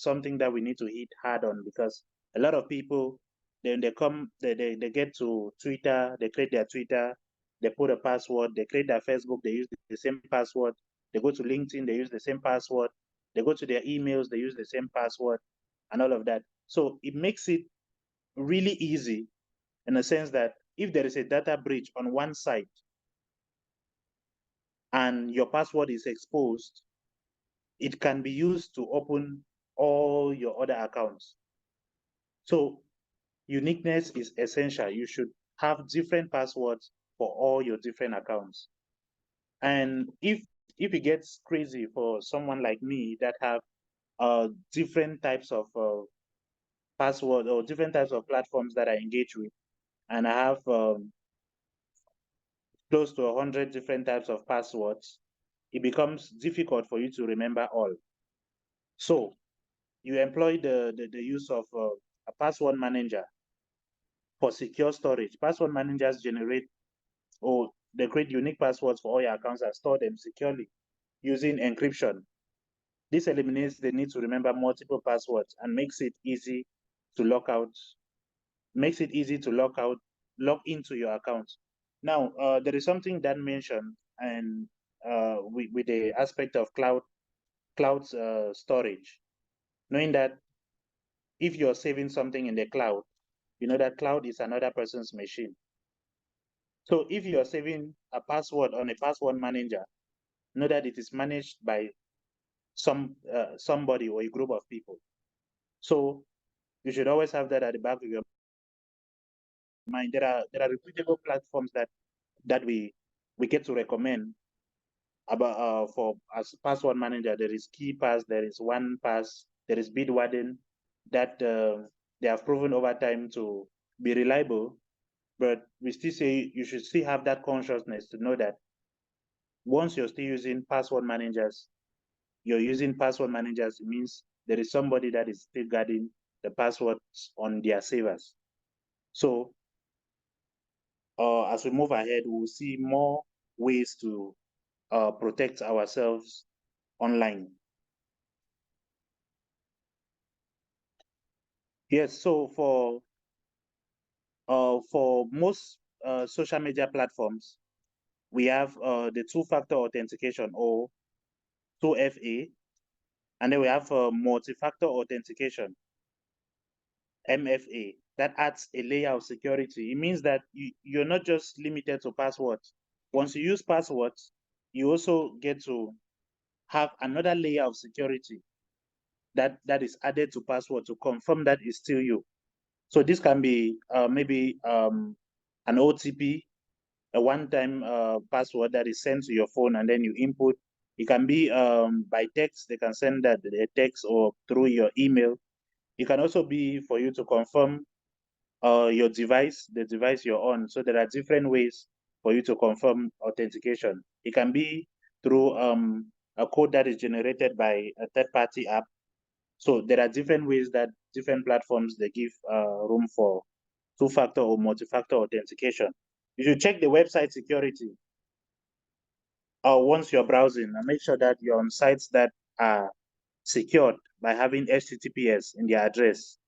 something that we need to hit hard on, because a lot of people, then they get to Twitter, they create their Twitter, they put a password, they create their Facebook, they use the same password, they go to LinkedIn, they use the same password, they go to their emails, they use the same password, and all of that. So it makes it really easy in a sense that if there is a data breach on one site and your password is exposed, it can be used to open all your other accounts. So uniqueness is essential. You should have different passwords for all your different accounts. And if it gets crazy for someone like me that have different types of password or different types of platforms that I engage with, and I have close to 100 different types of passwords, it becomes difficult for you to remember all. So you employ the use of a password manager for secure storage. Password managers generate or they create unique passwords for all your accounts and store them securely using encryption. This eliminates the need to remember multiple passwords and makes it easy to log log into your account. Now, there is something that mentioned, and with the aspect of cloud storage, knowing that if you're saving something in the cloud, you know that cloud is another person's machine. So if you're saving a password on a password manager, know that it is managed by somebody or a group of people. So you should always have that at the back of your mind. There are reputable platforms that we get to recommend about for as password manager. There is KeyPass, there is OnePass, there is Bitwarden, that they have proven over time to be reliable. But we still say you should still have that consciousness to know that once you're still using password managers, it means there is somebody that is still guarding the passwords on their servers. So as we move ahead, we'll see more ways to protect ourselves online. Yes, so for most social media platforms, we have the two-factor authentication, or 2FA, and then we have multi-factor authentication, MFA, that adds a layer of security. It means that you're not just limited to passwords. Once you use passwords, you also get to have another layer of security that is added to password to confirm that it's still you. So this can be maybe an OTP, a one-time password that is sent to your phone and then you input. It can be by text. They can send that a text or through your email. It can also be for you to confirm your device, the device you're on. So there are different ways for you to confirm authentication. It can be through a code that is generated by a third-party app. So there are different ways that different platforms, they give room for two-factor or multi-factor authentication. You should check the website security once you're browsing, and make sure that you're on sites that are secured by having HTTPS in their address.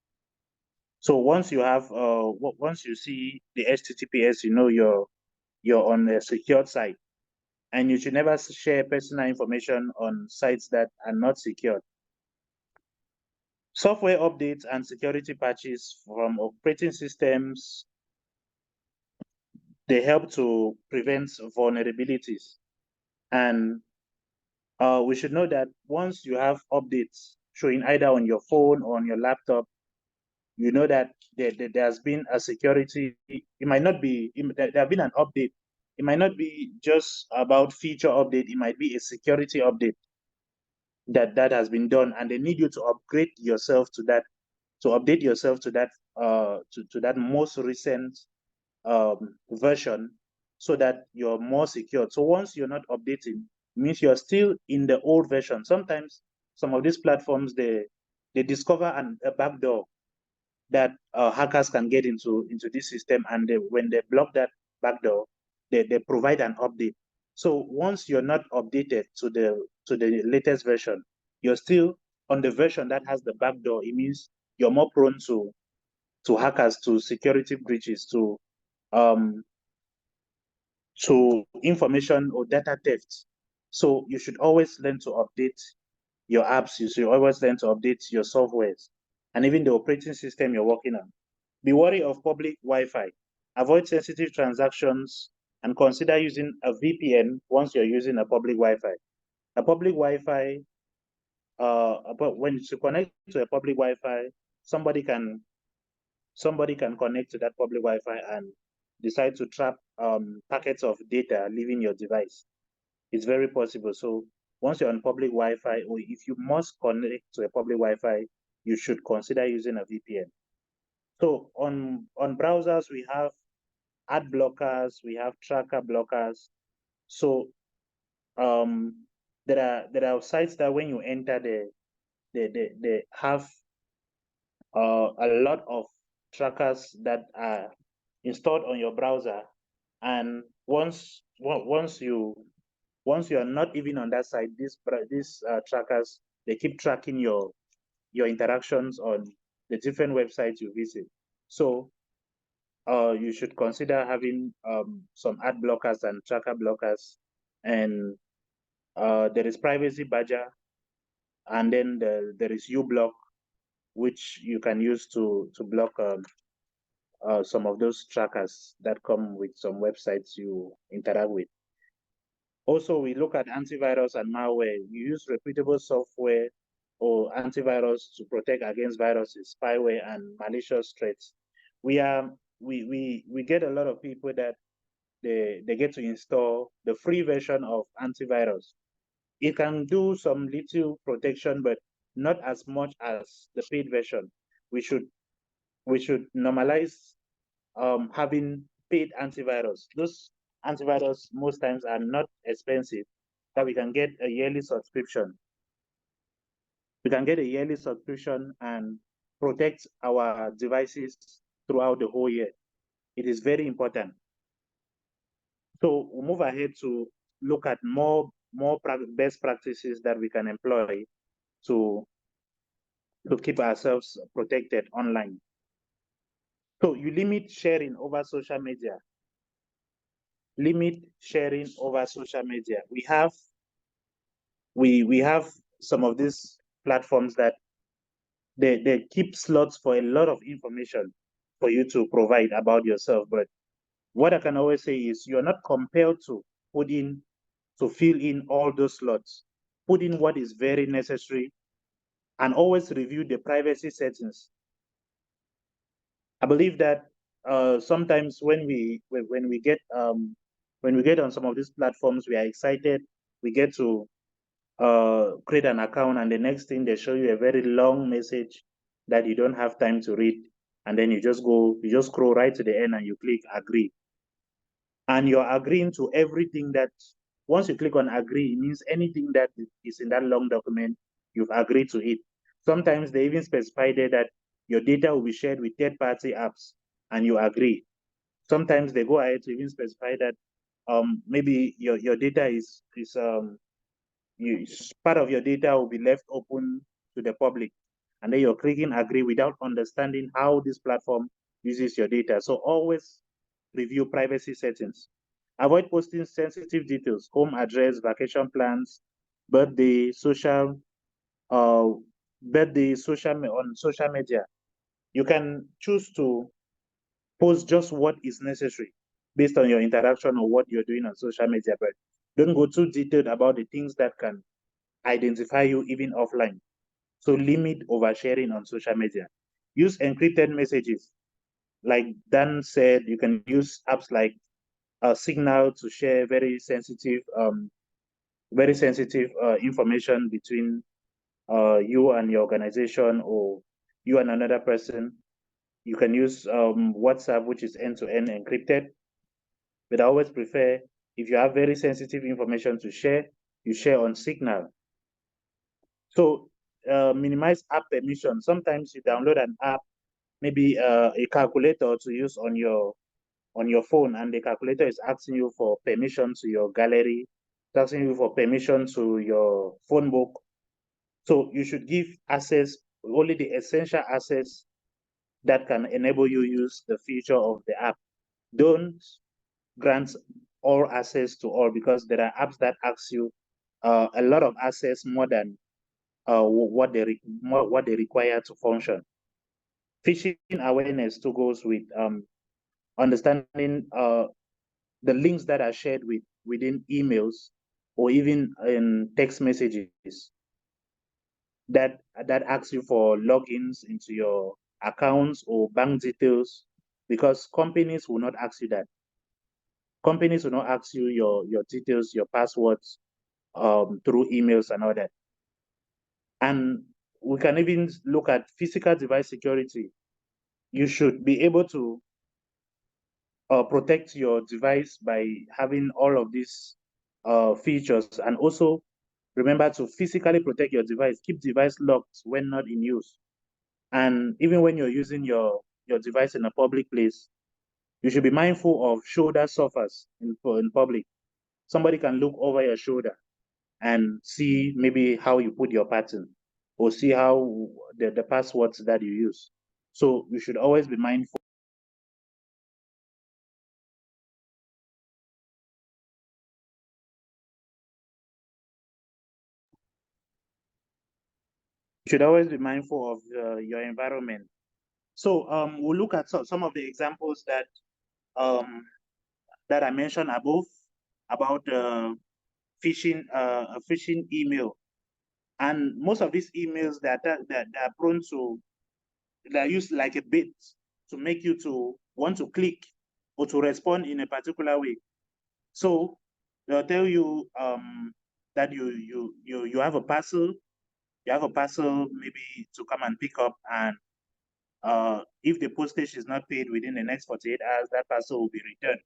So once you have, once you see the HTTPS, you know you're on a secured site. And you should never share personal information on sites that are not secured. Software updates and security patches from operating systems, they help to prevent vulnerabilities. And we should know that once you have updates showing either on your phone or on your laptop, you know that there has been a security. It might not be, there have been an update. It might not be just about feature update. It might be a security update that has been done, and they need you to upgrade yourself to that, to update yourself to that to that most recent version, so that you're more secure. So once you're not updating, means you're still in the old version. Sometimes some of these platforms, they discover a backdoor that hackers can get into this system, and when they block that backdoor, they provide an update. So once you're not updated to the latest version, you're still on the version that has the backdoor. It means you're more prone to hackers, to security breaches, to information or data theft. So you should always learn to update your apps. You should always learn to update your softwares and even the operating system you're working on. Be wary of public Wi-Fi. Avoid sensitive transactions and consider using a VPN once you're using a public Wi-Fi. A public Wi-Fi, when you connect to a public Wi-Fi, somebody can connect to that public Wi-Fi and decide to trap packets of data leaving your device. It's very possible. So once you're on public Wi-Fi, or if you must connect to a public Wi-Fi, you should consider using a VPN. So on browsers, we have ad blockers, we have tracker blockers. So there are sites that when you enter, they have a lot of trackers that are installed on your browser, and once you're not even on that site, these trackers, they keep tracking your interactions on the different websites you visit. So you should consider having some ad blockers and tracker blockers. And there is Privacy Badger, and then there is uBlock, which you can use to block some of those trackers that come with some websites you interact with. Also, we look at antivirus and malware. We use reputable software or antivirus to protect against viruses, spyware, and malicious threats. We get a lot of people that they get to install the free version of antivirus. It can do some little protection, but not as much as the paid version. We should normalize having paid antivirus. Those antivirus most times are not expensive, that we can get a yearly subscription. We can get a yearly subscription and protect our devices throughout the whole year. It is very important. So we'll move ahead to look at more best practices that we can employ to keep ourselves protected online. So you limit sharing over social media. Limit sharing over social media. We have some of these platforms that they keep slots for a lot of information for you to provide about yourself. But what I can always say is you're not compelled to fill in all those slots. Put in what is very necessary, and always review the privacy settings. I believe that sometimes when we get on some of these platforms, we are excited. We get to create an account, and the next thing they show you a very long message that you don't have time to read, and then you just scroll right to the end and you click agree. and you're agreeing to everything that, once you click on agree, it means anything that is in that long document, you've agreed to it. Sometimes they even specify there that your data will be shared with third-party apps, and you agree. Sometimes they go ahead to even specify that maybe your data is part of your data will be left open to the public, and then you're clicking agree without understanding how this platform uses your data. So always review privacy settings. Avoid posting sensitive details, home address, vacation plans, birthday, social on social media. You can choose to post just what is necessary based on your interaction or what you're doing on social media, but don't go too detailed about the things that can identify you even offline. So limit oversharing on social media. Use encrypted messages. Like Dan said, you can use apps like Signal to share very sensitive information between you and your organization, or you and another person. You can use WhatsApp, which is end-to-end encrypted. But I always prefer, if you have very sensitive information to share, you share on Signal. So minimize app permission. Sometimes you download an app, maybe a calculator to use on your phone, and the calculator is asking you for permission to your gallery, it's asking you for permission to your phone book. So you should give access, only the essential access that can enable you use the feature of the app. Don't grant all access to all, because there are apps that ask you a lot of access more than what they require to function. Phishing awareness too goes with understanding the links that are shared within emails or even in text messages that asks you for logins into your accounts or bank details, because companies will not ask you that. Companies will not ask you your details, your passwords through emails and all that. And we can even look at physical device security. You should be able to protect your device by having all of these features, and also remember to physically protect your device. Keep device locked when not in use. And even when you're using your device in a public place, you should be mindful of shoulder surface in public. Somebody can look over your shoulder and see maybe how you put your pattern, or see how the passwords that you use. So you should always be mindful. You should always be mindful of your environment. So we'll look at some of the examples that I mentioned above about phishing email. And most of these emails that are prone to, they're used like a bait to make you to want to click or to respond in a particular way. So they'll tell you that you have a parcel, maybe to come and pick up, and if the postage is not paid within the next 48 hours, that parcel will be returned.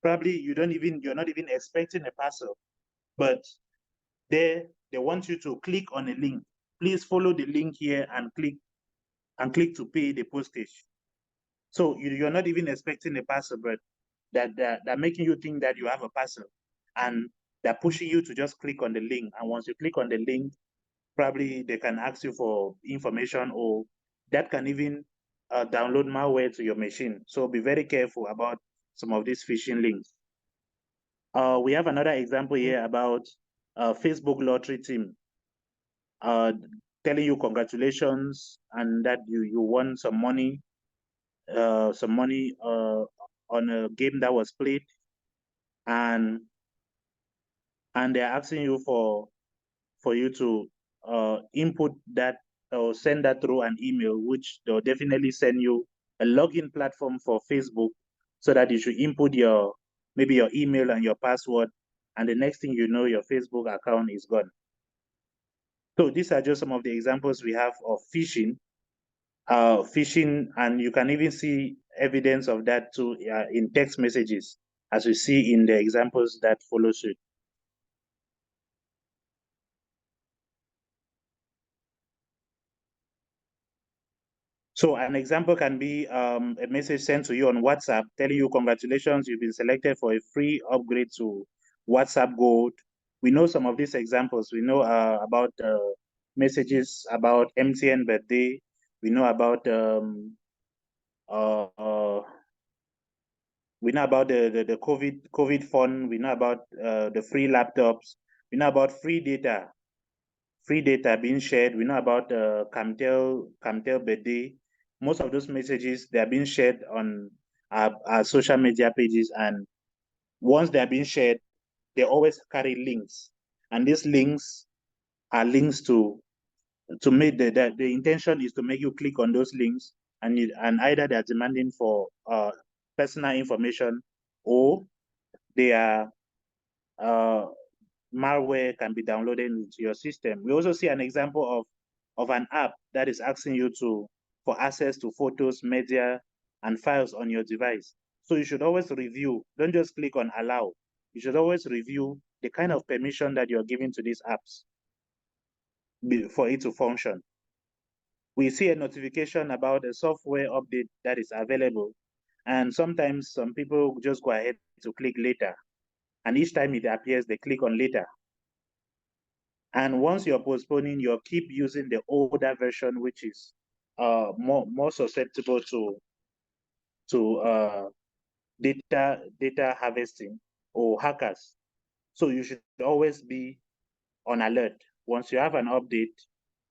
Probably you're not even expecting a parcel, but they want you to click on a link. Please follow the link here and click to pay the postage. So you're not even expecting a parcel, but they're making you think that you have a parcel, and they're pushing you to just click on the link. And once you click on the link, probably they can ask you for information, or that can even download malware to your machine. So be very careful about some of these phishing links. We have another example here about Facebook lottery team telling you congratulations and that you won some money on a game that was played, and they're asking you for you to input that or send that through an email, which they'll definitely send you a login platform for Facebook, so that you should input maybe your email and your password, and the next thing you know, your Facebook account is gone. So these are just some of the examples we have of phishing. And you can even see evidence of that too in text messages. as we see in the examples that follow suit. So an example can be a message sent to you on WhatsApp telling you, congratulations, you've been selected for a free upgrade to WhatsApp Gold. We know some of these examples. We know about messages about MTN birthday. We know about the COVID fund. We know about the free laptops. We know about free data being shared. We know about Camtel birthday. Most of those messages, they are being shared on our social media pages, and once they are being shared, they always carry links, and these links are links to make the intention is to make you click on those links, and either they are demanding for personal information, or they are malware can be downloaded into your system. We also see an example of an app that is asking you for access to photos, media, and files on your device. So you should always review. Don't just click on allow. You should always review the kind of permission that you're giving to these apps for it to function. We see a notification about a software update that is available, and sometimes some people just go ahead to click later, and each time it appears, they click on later. And once you're postponing, you'll keep using the older version, which is more susceptible to data harvesting or hackers. So you should always be on alert. Once you have an update,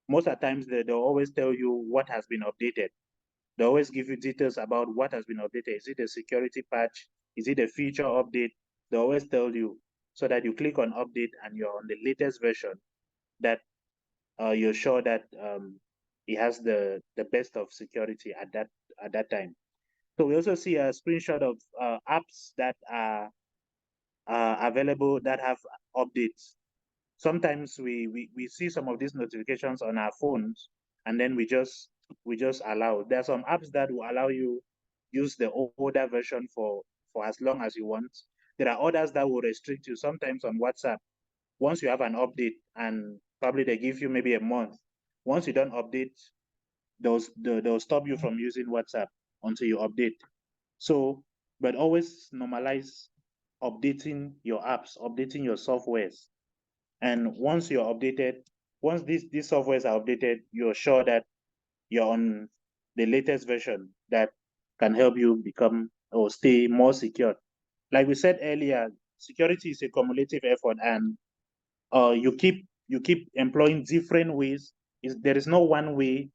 most of the times they'll always tell you what has been updated. They always give you details about what has been updated. Is it a security patch? Is it a feature update? They always tell you, so that you click on update and you're on the latest version, that you're sure that it has the best of security at that time. So we also see a screenshot of apps that are available that have updates. Sometimes we see some of these notifications on our phones, and then we just allow. There are some apps that will allow you use the older version for as long as you want. There are others that will restrict you. Sometimes on WhatsApp, once you have an update, and probably they give you maybe a month, once you don't update, they'll stop you from using WhatsApp until you update. So, but always normalize updating your apps, updating your softwares. And once you're updated, once these softwares are updated, you're sure that you're on the latest version that can help you become or stay more secure. Like we said earlier, security is a cumulative effort, and you keep employing different ways. There is no one way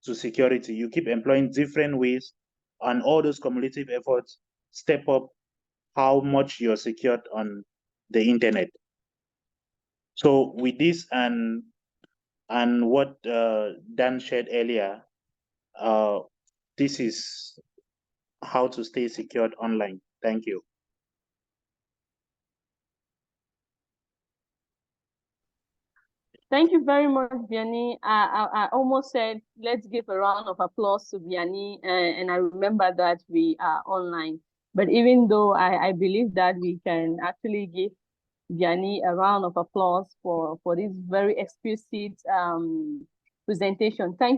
to security. You keep employing different ways, and all those cumulative efforts step up how much you're secured on the internet. So with this and what Dan shared earlier, this is how to stay secured online. Thank you. Thank you very much, Vianney. I almost said, let's give a round of applause to Vianney, and I remember that we are online. But even though I believe that we can actually give Vianney a round of applause for this very explicit presentation. Thank